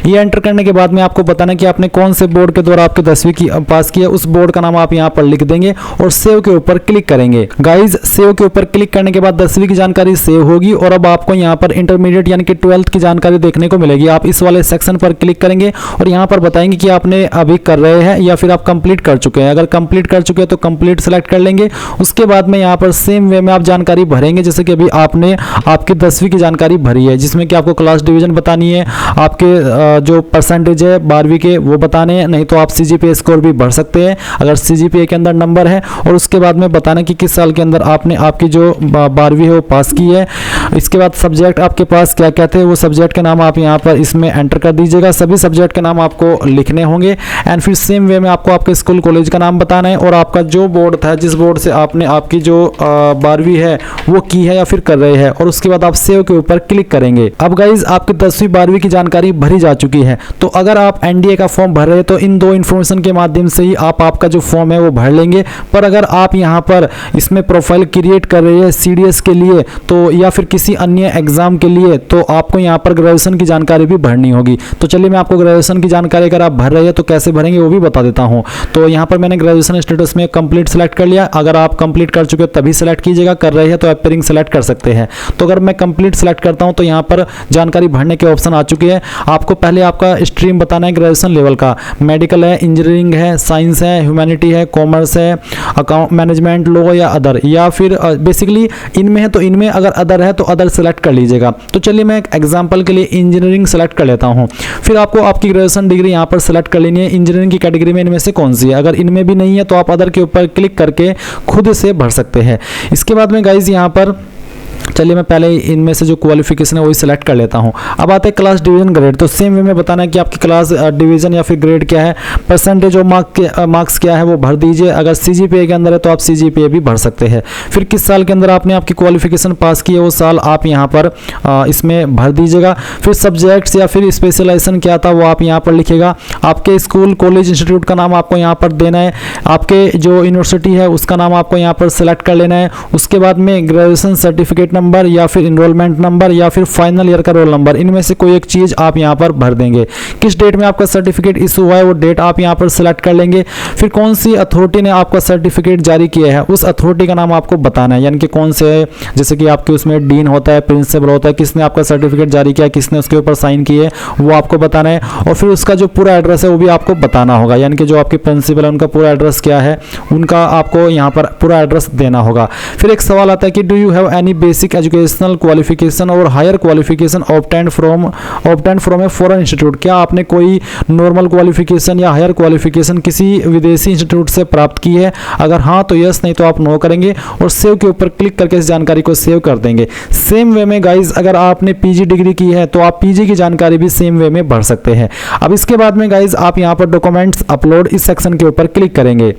S1: ये एंटर करने के बाद में आपको बताना कि आपने कौन से बोर्ड के द्वारा आपके 10वीं की पास किया, उस बोर्ड का नाम आप यहाँ पर लिख देंगे और सेव के ऊपर क्लिक करेंगे। गाइज सेव के ऊपर क्लिक करने के बाद 10वीं की जानकारी सेव होगी और अब आपको यहाँ पर इंटरमीडिएट यानी कि 12th की जानकारी देखने को मिलेगी। आप इस वाले सेक्शन पर क्लिक करेंगे और यहाँ पर बताएंगे कि आपने अभी कर रहे हैं या फिर आप कंप्लीट कर चुके हैं। अगर कंप्लीट कर चुके हैं तो कंप्लीट सेलेक्ट कर लेंगे। उसके बाद में यहाँ पर सेम वे में आप जानकारी भरेंगे जैसे कि अभी आपने आपकी 10वीं की जानकारी भरी है, जिसमें कि आपको क्लास डिवीजन बतानी है, आपके जो परसेंटेज है 12वीं के वो बताने हैं, नहीं तो आप CGPA स्कोर भी भर सकते हैं अगर CGPA के अंदर नंबर है। और उसके बाद में बताना कि किस साल के अंदर आपने आपकी जो 12वीं है वो पास की है। इसके बाद सब्जेक्ट आपके पास क्या क्या थे वो सब्जेक्ट के नाम आप यहाँ पर इसमें एंटर कर दीजिएगा। सभी सब्जेक्ट के नाम आपको लिखने होंगे एंड फिर सेम वे में आपको आपके स्कूल कॉलेज का नाम बताना है और आपका जो बोर्ड था जिस बोर्ड से आपने आपकी जो 12वीं है वो की है या फिर कर रहे हैं और उसके बाद आप सेव के ऊपर क्लिक करेंगे। अब गाइज आपकी 10वीं 12वीं की जानकारी भरी जा चुकी है। तो अगर आप NDA का फॉर्म भर रहे हैं तो इन दो इन्फॉर्मेशन के माध्यम से ही आप आपका जो फॉर्म है वो भर लेंगे। पर अगर आप यहाँ पर इसमें प्रोफाइल क्रिएट कर रहे हैं CDS के लिए तो या फिर किसी अन्य एग्जाम के लिए तो आपको यहाँ पर ग्रेजुएशन की जानकारी भी भरनी होगी। तो चलिए मैं आपको ग्रेजुएशन की जानकारी अगर आप भर रहे हैं तो कैसे भरेंगे वो भी बता देता हूँ। तो यहाँ पर मैंने ग्रेजुएशन स्टेटस में कंप्लीट सेलेक्ट कर लिया। अगर आप कंप्लीट कर चुके तभी सेलेक्ट कीजिएगा, कर रहे हैं तो अपेयरिंग सेलेक्ट कर सकते हैं। तो अगर मैं कंप्लीट सेलेक्ट करता हूँ तो यहाँ पर जानकारी भरने के ऑप्शन आ चुके हैं। आपको पहले आपका स्ट्रीम बताना है ग्रेजुएशन लेवल का, मेडिकल है, इंजीनियरिंग है, साइंस है, ह्यूमैनिटी है, कॉमर्स है, अकाउंट मैनेजमेंट, लॉ या अदर, या फिर बेसिकली इनमें है तो इनमें, अगर अदर है तो अदर सेलेक्ट कर लीजिएगा। तो चलिए मैं एक एग्जांपल के लिए इंजीनियरिंग सेलेक्ट कर लेता हूं। फिर आपको आपकी ग्रेजुएशन डिग्री यहां पर सेलेक्ट कर लेनी है। इंजीनियरिंग की कैटेगरी में इनमें से कौन सी है, अगर इनमें भी नहीं है तो आप अदर के ऊपर क्लिक करके खुद से भर सकते हैं। इसके बाद में गाइज यहाँ पर चलिए मैं पहले इनमें से जो क्वालिफिकेशन है वही सिलेक्ट कर लेता हूं। अब आता है क्लास डिवीजन ग्रेड। तो सेम वे में बताना है कि आपकी क्लास डिवीजन या फिर ग्रेड क्या है, परसेंटेज और मार्क्स क्या है वो भर दीजिए। अगर CGPA के अंदर है तो आप CGPA भी भर सकते हैं। फिर किस साल के अंदर आपने आपकी क्वालिफिकेशन पास की है वो साल आप यहाँ पर इसमें भर दीजिएगा। फिर सब्जेक्ट्स या फिर स्पेशलाइजेशन क्या था वो आप यहाँ पर लिखिएगा। आपके स्कूल कॉलेज इंस्टीट्यूट का नाम आपको यहाँ पर देना है। आपके जो यूनिवर्सिटी है उसका नाम आपको यहाँ पर सेलेक्ट कर लेना है। उसके बाद में ग्रेजुएशन सर्टिफिकेट नंबर या फिर इनरोलमेंट नंबर या फिर फाइनल ईयर का रोल नंबर, इनमें से कोई एक चीज आप यहां पर भर देंगे। किस डेट में आपका सर्टिफिकेट इशू हुआ है वो डेट आप यहां पर सिलेक्ट कर लेंगे। फिर कौन सी अथॉरिटी ने आपका सर्टिफिकेट जारी किया है उस अथॉरिटी का नाम आपको बताना है, यानी कि कौन से, जैसे कि आपके उसमें डीन होता है, प्रिंसिपल होता है, किसने आपका सर्टिफिकेट जारी किया, किसने उसके ऊपर साइन किए वो आपको बताना है। और फिर उसका जो पूरा एड्रेस है वो भी आपको बताना होगा, यानी कि जो आपके प्रिंसिपल है उनका पूरा एड्रेस क्या है उनका आपको यहाँ पर पूरा एड्रेस देना होगा। फिर एक सवाल आता है कि do you have any basic educational qualification और higher qualification obtained from a foreign institute. क्या आपने कोई नॉर्मल क्वालिफिकेशन या हायर क्वालिफिकेशन किसी विदेशी इंस्टीट्यूट से प्राप्त की है, अगर हाँ तो यस, नहीं तो आप नो करेंगे और सेव के ऊपर क्लिक करके इस जानकारी को सेव कर देंगे। सेम वे में गाइज अगर आपने PG डिग्री की है तो आप PG की जानकारी भी सेम वे में भर सकते हैं। अब इसके बाद में गाइज आप यहाँ पर डॉक्यूमेंट्स अपलोड इस सेक्शन के ऊपर क्लिक करेंगे।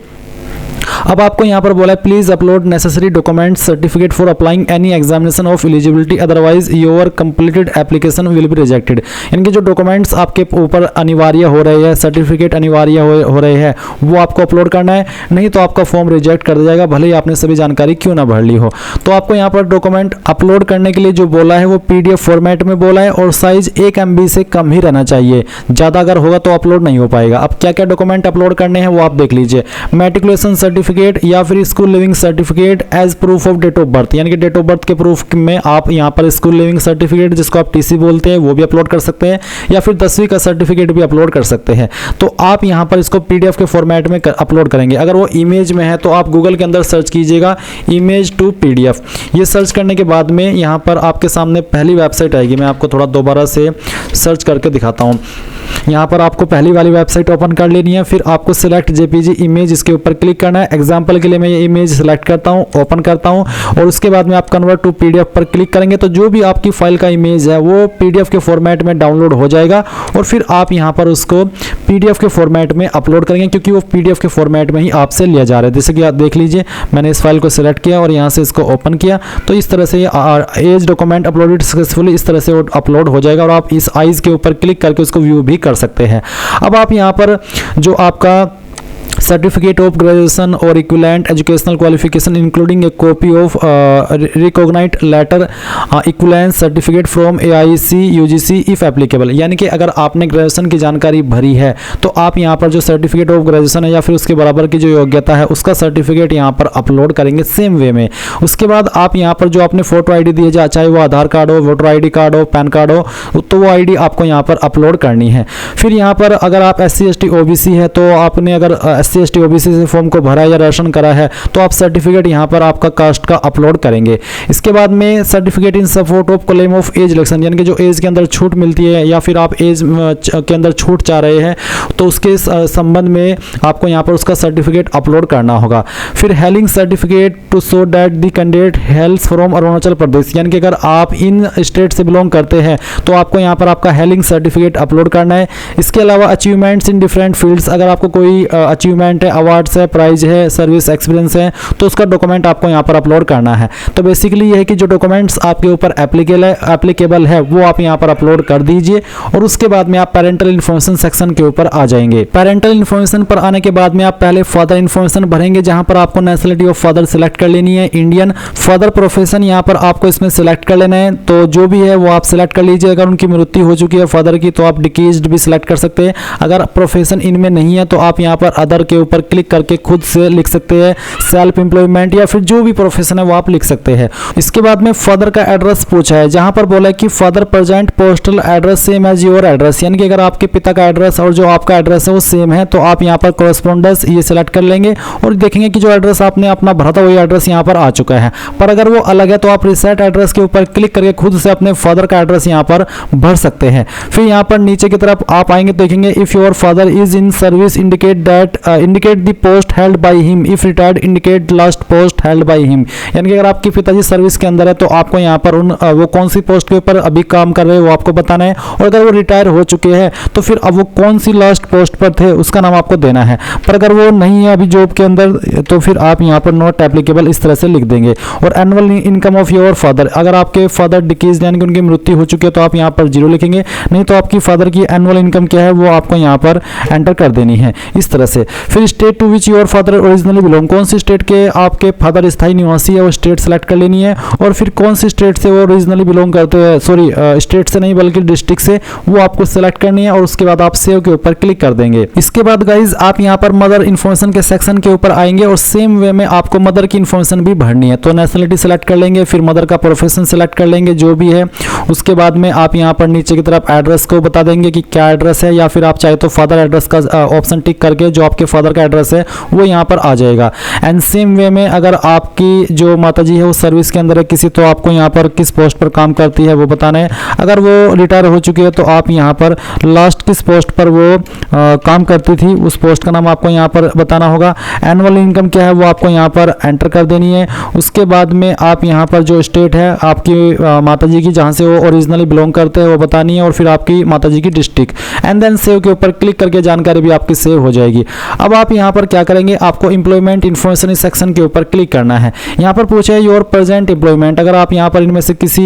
S1: अब आपको यहाँ पर बोला है please upload necessary document certificate for applying any examination of eligibility, otherwise your completed application will be rejected. यानी कि जो डॉक्यूमेंट्स आपके ऊपर अनिवार्य हो रहे हैं, सर्टिफिकेट अनिवार्य हो रहे हैं वो आपको अपलोड करना है, नहीं तो आपका फॉर्म रिजेक्ट कर दिया जाएगा भले ही आपने सभी जानकारी क्यों ना भर ली हो। तो आपको यहाँ पर डॉक्यूमेंट अपलोड करने के लिए जो बोला है वो PDF फॉर्मेट में बोला है और साइज 1 MB से कम ही रहना चाहिए, ज़्यादा अगर होगा तो अपलोड नहीं हो पाएगा। अब क्या क्या डॉक्यूमेंट अपलोड करने हैं वो आप देख लीजिए। मैट्रिकुलेशन सर्टिफिकेट या फिर school leaving certificate as proof of date of birth, यानी कि डेट ऑफ बर्थ के प्रूफ में आप यहाँ पर स्कूल लिविंग सर्टिफिकेट जिसको आप TC बोलते हैं वो भी अपलोड कर सकते हैं, या फिर 10वीं का सर्टिफिकेट भी अपलोड कर सकते हैं। तो आप यहाँ पर इसको PDF के फॉर्मेट में अपलोड करेंगे। अगर वो इमेज में है तो आप गूगल के अंदर सर्च कीजिएगा इमेज टू PDF। ये सर्च करने के बाद में यहाँ पर आपके सामने पहली वेबसाइट आएगी। मैं आपको थोड़ा दोबारा से सर्च करके दिखाता हूँ। यहाँ पर आपको पहली वाली वेबसाइट ओपन कर लेनी है। फिर आपको सिलेक्ट जेपीजी इमेज, इसके ऊपर क्लिक करना है। एग्जाम्पल के लिए मैं ये इमेज सेलेक्ट करता हूँ, ओपन करता हूँ और उसके बाद में आप कन्वर्ट टू पीडीएफ पर क्लिक करेंगे तो जो भी आपकी फाइल का इमेज है वो पीडीएफ के फॉर्मेट में डाउनलोड हो जाएगा और फिर आप यहाँ पर उसको पीडीएफ के फॉर्मेट में अपलोड करेंगे, क्योंकि वो पीडीएफ के फॉर्मेट में ही आपसे लिया जा रहा है। जैसे कि आप देख लीजिए, मैंने इस फाइल को सिलेक्ट किया और यहाँ से इसको ओपन किया तो इस तरह से ये एज डॉक्यूमेंट अपलोडेड सक्सेसफुली इस तरह से अपलोड हो जाएगा और आप इस आइज के ऊपर क्लिक करके उसको व्यू भी कर सकते हैं। अब आप यहाँ पर जो आपका सर्टिफिकेट ऑफ ग्रेजुएशन और equivalent educational qualification including a copy of recognised letter equivalence certificate from AIC UGC if applicable, यानी कि अगर आपने ग्रेजुएशन की जानकारी भरी है तो आप यहाँ पर जो सर्टिफिकेट ऑफ ग्रेजुएशन है या फिर उसके बराबर की जो योग्यता है उसका सर्टिफिकेट यहाँ पर अपलोड करेंगे सेम वे में। उसके बाद आप यहाँ पर जो आपने फोटो आईडी दी है, चाहे वो आधार कार्ड हो, वोटर आईडी कार्ड हो, पैन कार्ड हो, तो वो आईडी आपको यहाँ पर अपलोड करनी है। फिर यहाँ पर अगर आप SC ST OBC है तो आपने अगर SC ST OBC से फॉर्म को भरा या राशन करा है तो आप सर्टिफिकेट यहाँ पर आपका कास्ट का अपलोड करेंगे। इसके बाद में certificate in support of claim of age relaxation, यानी कि जो एज के अंदर छूट मिलती है या फिर आप एज के अंदर छूट चाह रहे हैं तो उसके संबंध में आपको यहाँ पर उसका सर्टिफिकेट अपलोड करना होगा। फिर hailing certificate to show that the candidate hails from Arunachal Pradesh, यानी कि अगर आप इन स्टेट से बिलोंग करते हैं तो आपको यहाँ पर आपका हेलिंग सर्टिफिकेट अपलोड करना है। इसके अलावा अचीवमेंट्स इन डिफरेंट फील्ड्स, अगर आपको कोई अचीवमेंट है, अवार्ड्स है, प्राइज है, सर्विस एक्सपीरियंस है तो उसका डॉक्यूमेंट आपको यहाँ पर अपलोड करना है। तो बेसिकली ये है कि जो डॉक्यूमेंट्स आपके ऊपर एप्लीकेबल है वो आप यहाँ पर अपलोड कर दीजिए और उसके बाद में आप पेरेंटल इन्फॉर्मेशन सेक्शन के ऊपर आ जाएंगे। पेरेंटल इन्फॉर्मेशन पर आने के बाद में आप पहले फादर इन्फॉर्मेशन भरेंगे, जहां पर आपको नेशनलिटी ऑफ फादर सिलेक्ट कर लेनी है, इंडियन। फादर प्रोफेशन यहाँ पर आपको इसमें सिलेक्ट कर लेना है, तो जो भी है वो आप सिलेक्ट कर लीजिए। अगर उनकी मृत्यु हो चुकी है फादर की तो आप डिकेज्ड भी सिलेक्ट कर सकते हैं। अगर प्रोफेशन इनमें नहीं है तो आप यहाँ पर अदर के ऊपर क्लिक करके खुद से लिख सकते हैं सेल्फ एम्प्लॉयमेंट या फिर जो भी प्रोफेशन है वो आप लिख सकते हैं। इसके बाद में फादर का एड्रेस पूछा है, जहां पर बोला है कि father present postal address same as your address, यानी कि अगर आपके पिता का एड्रेस और जो आपका एड्रेस है वो सेम है तो आप यहाँ पर कॉरेस्पॉन्डेंस ये सिलेक्ट कर लेंगे और देखेंगे कि जो एड्रेस आपने अपना भरा था वही एड्रेस यहाँ पर आ चुका है। पर अगर वो अलग है तो आप रिसेट एड्रेस के ऊपर क्लिक करके खुद से अपने फादर का एड्रेस यहाँ पर भर सकते हैं। फिर यहाँ पर नीचे की तरफ आप आएंगे तो देखेंगे if your father is in service indicate the post held by him, if retired indicate last post held by him, यानी कि अगर आपके पिताजी सर्विस के अंदर है तो आपको यहाँ पर वो कौन सी पोस्ट के ऊपर अभी काम कर रहे हैं वो आपको बताना है और अगर वो रिटायर हो चुके हैं तो फिर अब वो कौन सी लास्ट पोस्ट पर थे उसका नाम आपको देना है। पर अगर वो नहीं है अभी जॉब के अंदर तो फिर आप यहाँ पर नॉट एप्लीकेबल इस तरह से लिख देंगे। और annual income of your father, अगर आपके फादर डिकीज यानी कि उनकी मृत्यु हो चुकी है तो आप यहाँ पर 0 लिखेंगे, नहीं तो आपकी फादर की एनुअल इनकम क्या है वो आपको यहाँ पर एंटर कर देनी है इस तरह से। फिर state to which your father originally belong, कौन सी स्टेट के आपके फादर स्थायी निवासी है वो स्टेट सेलेक्ट कर लेनी है और फिर कौन सी स्टेट से वो ओरिजिनली बिलोंग करते हैं, सॉरी स्टेट से नहीं बल्कि डिस्ट्रिक्ट से, वो आपको सेलेक्ट करनी है और उसके बाद आप सेव के ऊपर क्लिक कर देंगे। इसके बाद गाइज आप यहाँ पर मदर इन्फॉर्मेशन के सेक्शन के ऊपर आएंगे और सेम वे में आपको मदर की इन्फॉर्मेशन भी भरनी है। तो नेशनलिटी सेलेक्ट कर लेंगे, फिर मदर का प्रोफेशन सेलेक्ट कर लेंगे जो भी है। उसके बाद में आप यहाँ पर नीचे की तरफ एड्रेस को बता देंगे कि क्या एड्रेस है, या फिर आप चाहे तो फादर एड्रेस का ऑप्शन टिक करके जो आपके फादर का एड्रेस है वो यहाँ पर आ जाएगा। एंड सेम वे में अगर आपकी जो माताजी है वो सर्विस के अंदर है किसी, तो आपको यहाँ पर किस पोस्ट पर काम करती है वो बताना है। अगर वो रिटायर हो चुकी है तो आप यहाँ पर लास्ट किस पोस्ट पर वो काम करती थी उस पोस्ट का नाम आपको यहाँ पर बताना होगा। एनुअल इनकम क्या है वो आपको यहाँ पर एंटर कर देनी है। उसके बाद में आप यहाँ पर जो स्टेट है आपकी माताजी की जहाँ से वो ओरिजिनली बिलोंग करते हैं वो बतानी है और फिर आपकी माताजी की डिस्ट्रिक्ट, एंड देन सेव के ऊपर क्लिक करके जानकारी भी आपकी सेव हो जाएगी। अब आप यहाँ पर क्या करेंगे, आपको एम्प्लॉयमेंट इन्फॉर्मेशन सेक्शन के ऊपर क्लिक करना है। यहाँ पर पूछा है योर प्रेजेंट एम्प्लॉयमेंट, अगर आप यहाँ पर इनमें से किसी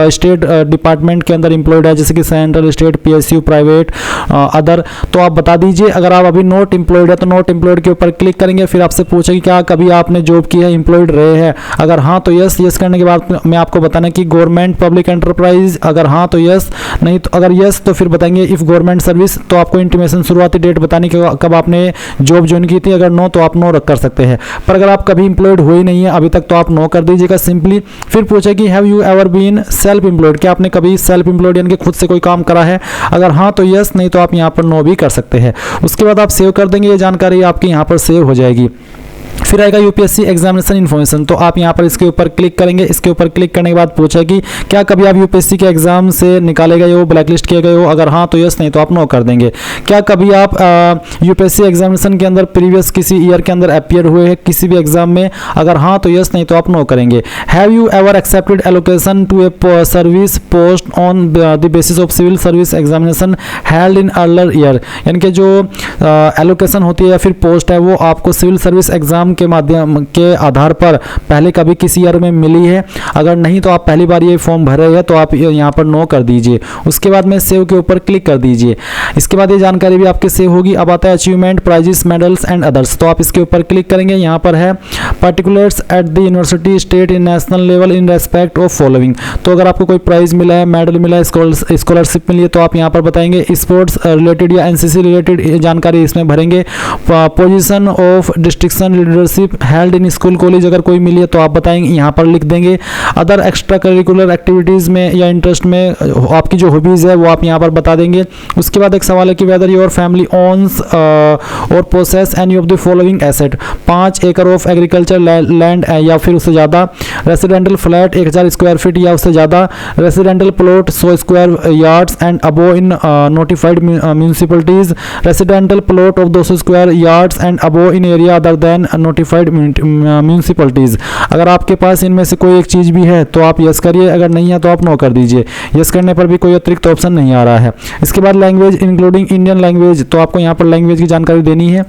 S1: स्टेट डिपार्टमेंट के अंदर एम्प्लॉयड है जैसे कि central, state, PSU, private, other, तो आप बता दीजिए। अगर आप अभी नॉट एम्प्लॉयड है तो नॉट एम्प्लॉयड के ऊपर क्लिक करेंगे। फिर आपसे पूछे कि क्या कभी आपने जॉब की है, एम्प्लॉयड रहे हैं, अगर हाँ तो यस, यस करने के बाद मैं आपको बताना कि गवर्नमेंट पब्लिक एंटरप्राइज, अगर हाँ तो यस, नहीं तो अगर यस तो फिर बताएंगे इफ गवर्नमेंट सर्विस, तो आपको इंटीमेशन शुरुआती डेट बताने की कब आपने जॉब ज्वाइन की थी, अगर नो तो आप नो कर सकते हैं। पर अगर आप कभी एम्प्लॉयड हुए नहीं है अभी तक तो आप नो कर दीजिएगा सिंपली। फिर पूछे कि have you ever been self employed, क्या आपने कभी सेल्फ एम्प्लॉयड यानी कि खुद से कोई काम करा है, अगर हाँ तो यस, नहीं तो आप यहाँ पर नो भी कर सकते हैं। उसके बाद आप सेव कर देंगे, ये जानकारी आपकी यहाँ पर सेव हो जाएगी। फिर आएगा यूपीएससी एग्जामिनेशन इन्फॉर्मेशन, तो आप यहाँ पर इसके ऊपर क्लिक करेंगे। इसके ऊपर क्लिक करने के बाद पूछेगी क्या कभी आप यूपीएससी के एग्जाम से निकाले गए हो, ब्लैकलिस्ट किए गए हो, अगर हाँ तो यस, नहीं तो आप नो कर देंगे। क्या कभी आप यूपीएससी एग्जामिनेशन के अंदर प्रीवियस किसी ईयर के अंदर अपीयर हुए हैं किसी भी एग्जाम में, अगर हाँ तो यस, नहीं तो आप नो करेंगे। Have you ever accepted allocation to a service post on the basis of civil service examination held in earlier year, यानी कि जो एलोकेशन होती है या फिर पोस्ट है वो आपको सिविल सर्विस एग्जाम के माध्यम के आधार पर पहले कभी किसी ईयर में मिली है, अगर नहीं तो आप पहली बार ये फॉर्म भर रहे हैं तो आप यहाँ पर नो कर दीजिए। उसके बाद में सेव के ऊपर क्लिक कर दीजिए। इसके बाद ये जानकारी भी आपके सेव होगी। अब आता है achievement, prizes, medals and others, तो आप इसके ऊपर क्लिक करेंगे। यहाँ पर है particulars at the university, state, in national level in respect of following, तो अगर आपको कोई प्राइज मिला है, मेडल मिला है, स्कॉलरशिप मिली है तो आप यहाँ पर बताएंगे। स्पोर्ट्स रिलेटेड या एनसीसी रिलेटेड जानकारी इसमें भरेंगे। Position of destruction leadership held in school college अगर कोई मिली है तो आप बताएंगे, यहाँ पर लिख देंगे। अदर एक्स्ट्रा करिकुलर एक्टिविटीज़ में या इंटरेस्ट में आपकी जो हॉबीज़ है वो आप यहाँ पर बता देंगे। उसके बाद एक सवाल है कि वेदर योर फैमिली ओन्स और possess any of the following asset, 5 एकड़ ऑफ एग्रीकल्चर लैंड या फिर उससे ज़्यादा, रेसिडेंटल फ्लैट 1000 स्क्वायर फीट या उससे ज़्यादा, residential plot 100 square yards and above in notified municipalities, residential plot of 200 square yards and above in area other than notified municipalities. अगर आपके पास इनमें से कोई एक चीज़ भी है तो आप यस करिए, अगर नहीं है तो आप नो कर दीजिए। यस करने पर भी कोई अतिरिक्त ऑप्शन नहीं आ रहा है। इसके बाद लैंग्वेज इंक्लूडिंग इंडियन लैंग्वेज, तो आपको यहाँ पर लैंग्वेज की जानकारी देनी है।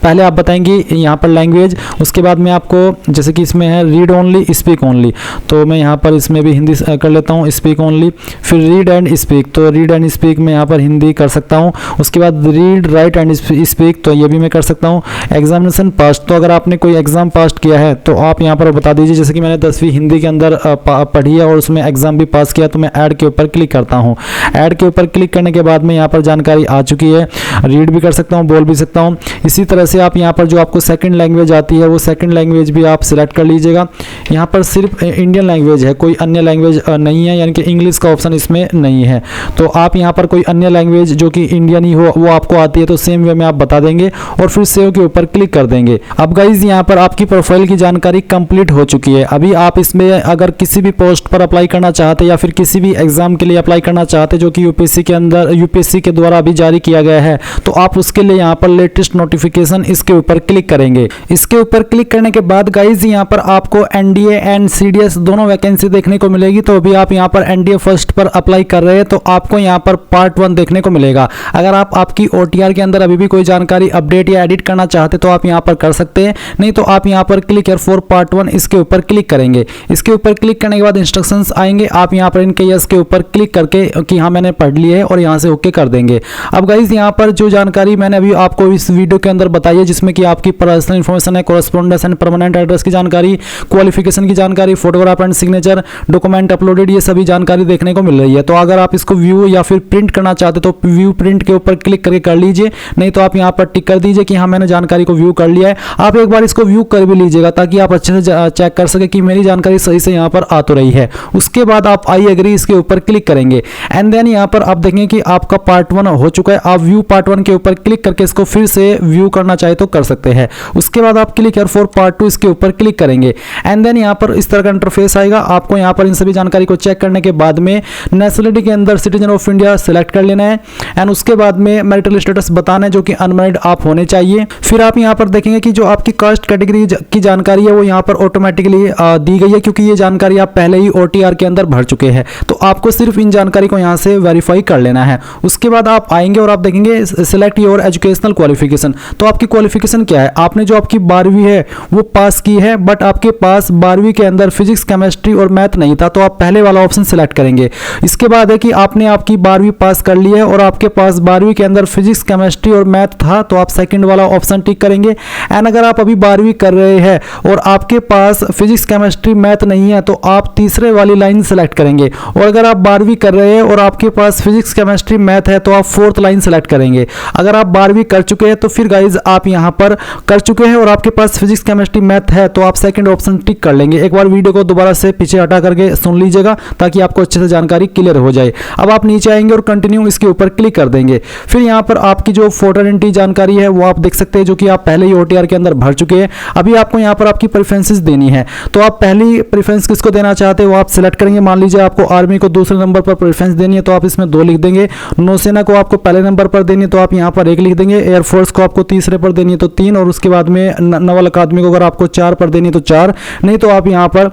S1: पहले आप बताएंगे यहाँ पर लैंग्वेज, उसके बाद में आपको जैसे कि इसमें है रीड ओनली, स्पीक ओनली, तो मैं यहाँ पर इसमें भी हिंदी कर लेता हूँ, स्पीक ओनली। फिर रीड एंड स्पीक, तो रीड एंड स्पीक मैं यहाँ पर हिंदी कर सकता हूँ। उसके बाद रीड, राइट एंड स्पीक, तो ये भी मैं कर सकता हूँ। एग्जामिनेशन पास, तो अगर आपने कोई एग्जाम पास किया है तो आप यहाँ पर बता दीजिए। जैसे कि मैंने 10वीं हिंदी के अंदर पढ़ी है और उसमें एग्जाम भी पास किया, तो मैं ऐड के ऊपर क्लिक करता हूँ। ऐड के ऊपर क्लिक करने के बाद में यहाँ पर जानकारी आ चुकी है। रीड भी कर सकता हूँ, बोल भी सकता हूँ। इसी तरह से आप यहाँ पर जो आपको सेकंड लैंग्वेज आती है वो सेकंड लैंग्वेज भी आप सिलेक्ट कर लीजिएगा। यहाँ पर सिर्फ इंडियन लैंग्वेज है, कोई अन्य लैंग्वेज नहीं है, यानी कि इंग्लिश का ऑप्शन इसमें नहीं है। तो आप यहाँ पर कोई अन्य लैंग्वेज जो कि इंडियन ही हो वो आपको आती है तो सेम वे में आप बता देंगे और फिर सेव के ऊपर क्लिक कर देंगे। अब गाइज यहाँ पर आपकी प्रोफाइल की जानकारी कंप्लीट हो चुकी है। अभी आप इसमें अगर किसी भी पोस्ट पर अप्लाई करना चाहते या फिर किसी भी एग्जाम के लिए अप्लाई करना चाहते जो कि यूपीएससी के अंदर यूपीएससी के द्वारा अभी जारी किया गया है, तो आप उसके लिए यहाँ पर लेटेस्ट नोटिफिकेशन इसके ऊपर क्लिक करेंगे। इसके ऊपर क्लिक करने के बाद गाइज यहाँ पर आपको एनडीए एंड सीडीएस दोनों वैकेंसी देखने को मिलेगी। तो अभी आप यहाँ पर एनडीए फर्स्ट पर अप्लाई कर रहे हैं तो आपको यहाँ पर पार्ट 1 देखने को मिलेगा। अगर आप आपकी ओटीआर के अंदर अभी भी कोई जानकारी अपडेट या एडिट करना चाहते तो आप यहाँ पर कर सकते हैं, नहीं तो आप यहाँ पर क्लिक हियर फॉर पार्ट 1 इसके ऊपर क्लिक करेंगे। इसके ऊपर क्लिक करने के बाद इंस्ट्रक्शंस आएंगे, आप यहाँ पर इनके यस के ऊपर क्लिक करके कि हाँ मैंने पढ़ लिया है और यहाँ से ओके कर देंगे। अब गाइज यहाँ पर जो जानकारी मैंने अभी आपको इस वीडियो के अंदर बताई है जिसमें कि आपकी पर्सनल इन्फॉर्मेशन है, कोरेस्पोंडेंस एंड परमानेंट एड्रेस की जानकारी, क्वालिफिकेशन की जानकारी, photograph and signature, document uploaded, ये सभी जानकारी देखने को मिल रही है। तो अगर आप इसको व्यू या फिर प्रिंट करना चाहते तो व्यू प्रिंट के ऊपर क्लिक करके कर लीजिए, नहीं तो आप यहाँ पर टिक कर दीजिए कि हाँ मैंने जानकारी को व्यू कर लिया है। आप एक बार इसको व्यू कर भी लीजिएगा ताकि आप अच्छे से चेक कर सके कि मेरी जानकारी सही से यहाँ पर आ तो रही है। उसके बाद आप आई एग्री इसके ऊपर क्लिक करेंगे एंड देन यहाँ पर आप देखेंगे कि आपका पार्ट 1 हो चुका है। आप व्यू पार्ट 1 के ऊपर क्लिक करके इसको फिर से व्यू करना चाहे तो कर सकते हैं। उसके बाद आप क्लिक हियर फॉर पार्ट 2 इसके ऊपर क्लिक करेंगे एंड देन यहाँ पर इस तरह का इंटरफेस आएगा। आपको यहाँ पर इन सभी जानकारी को चेक करने के बाद में नेशनलिटी के अंदर सिटीजन ऑफ इंडिया सिलेक्ट कर लेना है एंड उसके बाद में मैरिटल स्टेटस बताना है जो कि अनमैरिड आप होने चाहिए। फिर आप यहाँ पर देखेंगे कि जो आपकी कास्ट कैटेगरी की जानकारी है वो यहाँ पर ऑटोमेटिकली दी गई है क्योंकि ये जानकारी आप पहले ही ओटीआर के अंदर भर चुके हैं। तो आपको सिर्फ इन जानकारी को यहाँ से वेरीफाई कर लेना है। उसके बाद आप आएंगे और आप देखेंगे सिलेक्ट योर एजुकेशनल क्वालिफिकेशन। तो आपकी क्वालिफिकेशन क्या है, आपने जो आपकी 12वीं है वो पास की है बट आपके पास 12वीं के अंदर फिजिक्स, केमिस्ट्री और मैथ नहीं था तो आप पहले वाला ऑप्शन सिलेक्ट करेंगे। इसके बाद है कि आपने आपकी 12वीं पास कर ली है और आपके पास 12वीं के अंदर फिजिक्स, केमिस्ट्री और मैथ था तो आप सेकंड वाला ऑप्शन टिक करेंगे। एंड अगर आप अभी 12वीं कर रहे हैं और आपके पास फिजिक्स, केमिस्ट्री, मैथ नहीं है तो आप तीसरे वाली लाइन सेलेक्ट करेंगे। और अगर आप 12वीं कर रहे हैं और आपके पास फिजिक्स, केमिस्ट्री, मैथ है तो आप 4th लाइन सेलेक्ट करेंगे। अगर आप 12वीं कर चुके हैं तो फिर गाइज आप यहाँ पर कर चुके हैं और आपके पास फिजिक्स केमिस्ट्री मैथ है तो आप सेकंड ऑप्शन टिक कर लेंगे। एक बार वीडियो को दोबारा से पीछे हटा करके सुन लीजिएगा ताकि आपको अच्छे से जानकारी क्लियर हो जाए। अब आप नीचे आएंगे और कंटिन्यू इसके ऊपर क्लिक कर देंगे। फिर यहाँ पर आपकी जो फोटो आइडेंटिटी जानकारी है वो आप देख सकते हैं, जो कि आप पहले ही OTR के अंदर भर चुके हैं। अभी आपको यहाँ पर आपकी प्रेफरेंसेस देनी है, तो आप पहली प्रेफरेंस किसको देना चाहते हैं वो आप सिलेक्ट करेंगे। मान लीजिए आपको आर्मी को दूसरे नंबर पर प्रेफरेंस देनी है तो आप इसमें 2 लिख देंगे। नौसेना को आपको पहले नंबर पर देनी है तो आप यहाँ पर 1 लिख देंगे। एयरफोर्स को आपको तीसरे पर देनी है तो 3, और उसके बाद में नवल अकादमी को अगर आपको 4 पर देनी है तो 4, नहीं तो आप यहाँ पर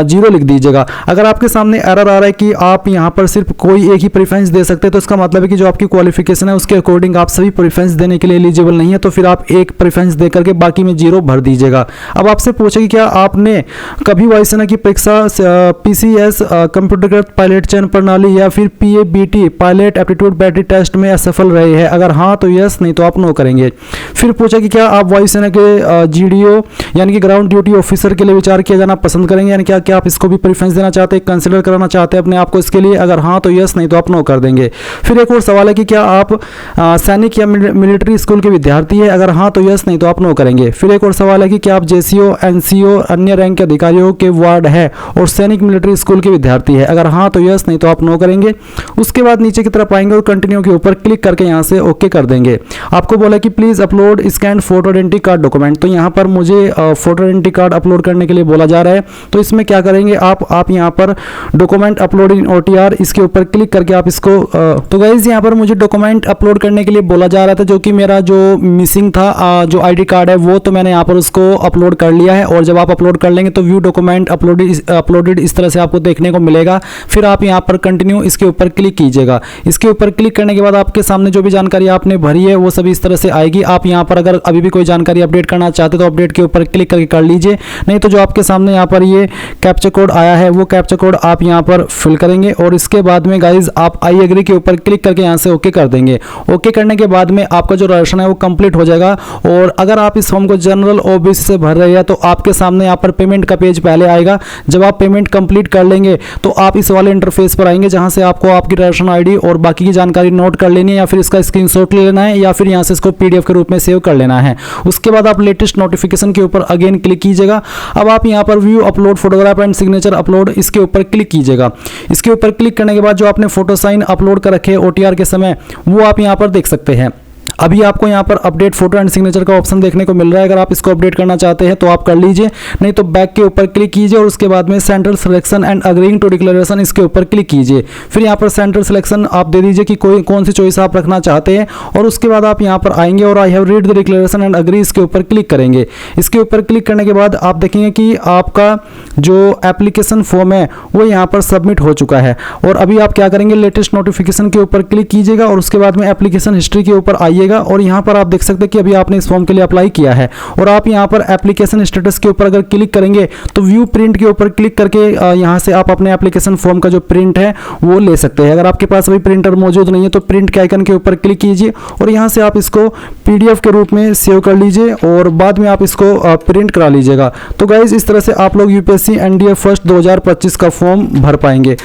S1: 0 लिख दीजिएगा। अगर आपके सामने एरर आ रहा है कि आप यहाँ पर सिर्फ कोई एक ही प्रेफरेंस दे सकते हैं तो इसका मतलब है कि जो आपकी क्वालिफिकेशन है उसके अकॉर्डिंग आप सभी प्रेफरेंस देने के लिए एलिजिबल नहीं है, तो फिर आप एक प्रेफरेंस दे करके बाकी में 0 भर दीजिएगा। अब आपसे पूछे कि क्या आपने कभी वायुसेना की परीक्षा PCS कंप्यूटरकृत पायलट चयन प्रणाली या फिर PABT pilot aptitude battery test में असफल रहे हैं? अगर हाँ तो यस, नहीं तो आप नो करेंगे। फिर पूछा कि क्या आप वायुसेना के GDO यानी कि ग्राउंड ड्यूटी ऑफिसर के लिए विचार किया जाना पसंद करेंगे, यानी क्या आप इसको भी प्रेफरेंस देना चाहते हैं, कंसिडर कराना चाहते हैं अपने आप को इसके लिए? अगर हाँ तो यस, नहीं तो आप नो कर देंगे। फिर एक और सवाल है कि क्या आप सैनिक या मिलिट्री स्कूल के विद्यार्थी है? अगर हाँ तो यस, नहीं तो आप नो करेंगे। फिर एक और सवाल है कि क्या आप JCO NCO अन्य रैंक के अधिकारियों के वार्ड है और सैनिक मिलिट्री स्कूल के विद्यार्थी है? अगर हाँ तो यस, नहीं तो आप नो करेंगे। उसके बाद नीचे की तरफ आएंगे और कंटिन्यू के ऊपर क्लिक करके यहाँ से ओके कर देंगे। आपको बोला कि please upload scan photo identity card document, तो यहाँ पर मुझे फोटो आइडेंटिटी कार्ड अपलोड करने के लिए बोला जा रहा है। तो इसमें क्या करेंगे आप यहाँ पर डॉक्यूमेंट अपलोड इन OTR इसके ऊपर क्लिक करके आप इसको तो गाइज यहाँ पर मुझे डॉक्यूमेंट अपलोड करने के लिए बोला जा रहा था, जो कि मेरा जो मिसिंग था जो ID कार्ड है वो तो मैंने यहाँ पर उसको अपलोड कर लिया है। और जब आप अपलोड कर लेंगे तो व्यू डॉक्यूमेंट अपलोडेड इस तरह से आपको देखने को मिलेगा। फिर आप यहाँ पर कंटिन्यू इसके ऊपर क्लिक कीजिएगा। इसके ऊपर क्लिक करने के बाद आपके सामने जो भी जानकारी आपने भरी है वो सभी इस तरह से आएगी। आप यहाँ पर अगर अभी भी कोई जानकारी अपडेट करना चाहते तो अपडेट के ऊपर क्लिक करके कर लीजिए, नहीं तो जो आपके सामने यहाँ पर ये कैप्चा कोड आया है वो कैप्चा कोड आप यहाँ पर फिल करेंगे। और इसके बाद में गाइज आप आई एग्री के ऊपर क्लिक करके यहाँ से ओके कर देंगे। ओके करने के बाद में आपका जो रजिस्ट्रेशन है वो कंप्लीट हो जाएगा। और अगर आप इस फॉर्म को जनरल OBC से भर रहे हैं तो आपके सामने यहाँ पर पेमेंट का पेज पहले आएगा। जब आप पेमेंट कंप्लीट कर लेंगे तो आप इस वाले इंटरफेस पर आएंगे जहां से आपको आपकी रजिस्ट्रेशन ID और बाकी की जानकारी नोट कर लेनी है, या फिर इसका स्क्रीनशॉट ले लेना है, या फिर यहाँ से इसको PDF के रूप में सेव कर लेना है। उसके बाद आप लेटेस्ट नोटिफिकेशन के ऊपर अगेन क्लिक कीजिएगा। अब आप यहाँ पर view upload photograph and signature upload इसके ऊपर क्लिक कीजिएगा। इसके ऊपर क्लिक करने के बाद जो आपने फोटो साइन अपलोड कर रखे OTR के समय वो आप यहाँ पर देख सकते हैं। अभी आपको यहाँ पर अपडेट फोटो एंड सिग्नेचर का ऑप्शन देखने को मिल रहा है। अगर आप इसको अपडेट करना चाहते हैं तो आप कर लीजिए, नहीं तो बैक के ऊपर क्लिक कीजिए और उसके बाद में central selection and agreeing to declaration इसके ऊपर क्लिक कीजिए। फिर यहाँ पर सेंट्रल सिलेक्शन आप दे दीजिए कि कौन सी चॉइस आप रखना चाहते हैं। और उसके बाद आप यहाँ पर आएंगे और I have read the declaration and agree इसके ऊपर क्लिक करेंगे। इसके ऊपर क्लिक करने के बाद आप देखेंगे कि आपका जो एप्लीकेशन फॉर्म है वो यहाँ पर सबमिट हो चुका है। और अभी आप क्या करेंगे, लेटेस्ट नोटिफिकेशन के ऊपर क्लिक कीजिएगा और उसके बाद में एप्लीकेशन हिस्ट्री के ऊपर आइएगा और यहाँ पर आप देख सकते हैं कि अभी आपने इस फॉर्म के लिए अप्लाई किया है। और आप यहाँ पर एप्लीकेशन स्टेटस के ऊपर अगर क्लिक करेंगे तो व्यू प्रिंट के ऊपर क्लिक करके यहाँ से आप अपने एप्लीकेशन फॉर्म का जो प्रिंट है वो ले सकते हैं। अगर आपके पास अभी प्रिंटर मौजूद नहीं है तो प्रिंट के आइकन के ऊपर क्लिक कीजिए और यहाँ से आप इसको PDF के रूप में सेव कर लीजिए और बाद में आप इसको प्रिंट करा लीजिएगा। तो गाइज इस तरह से आप लोग UPSC NDA फर्स्ट 2025 का फॉर्म भर पाएंगे।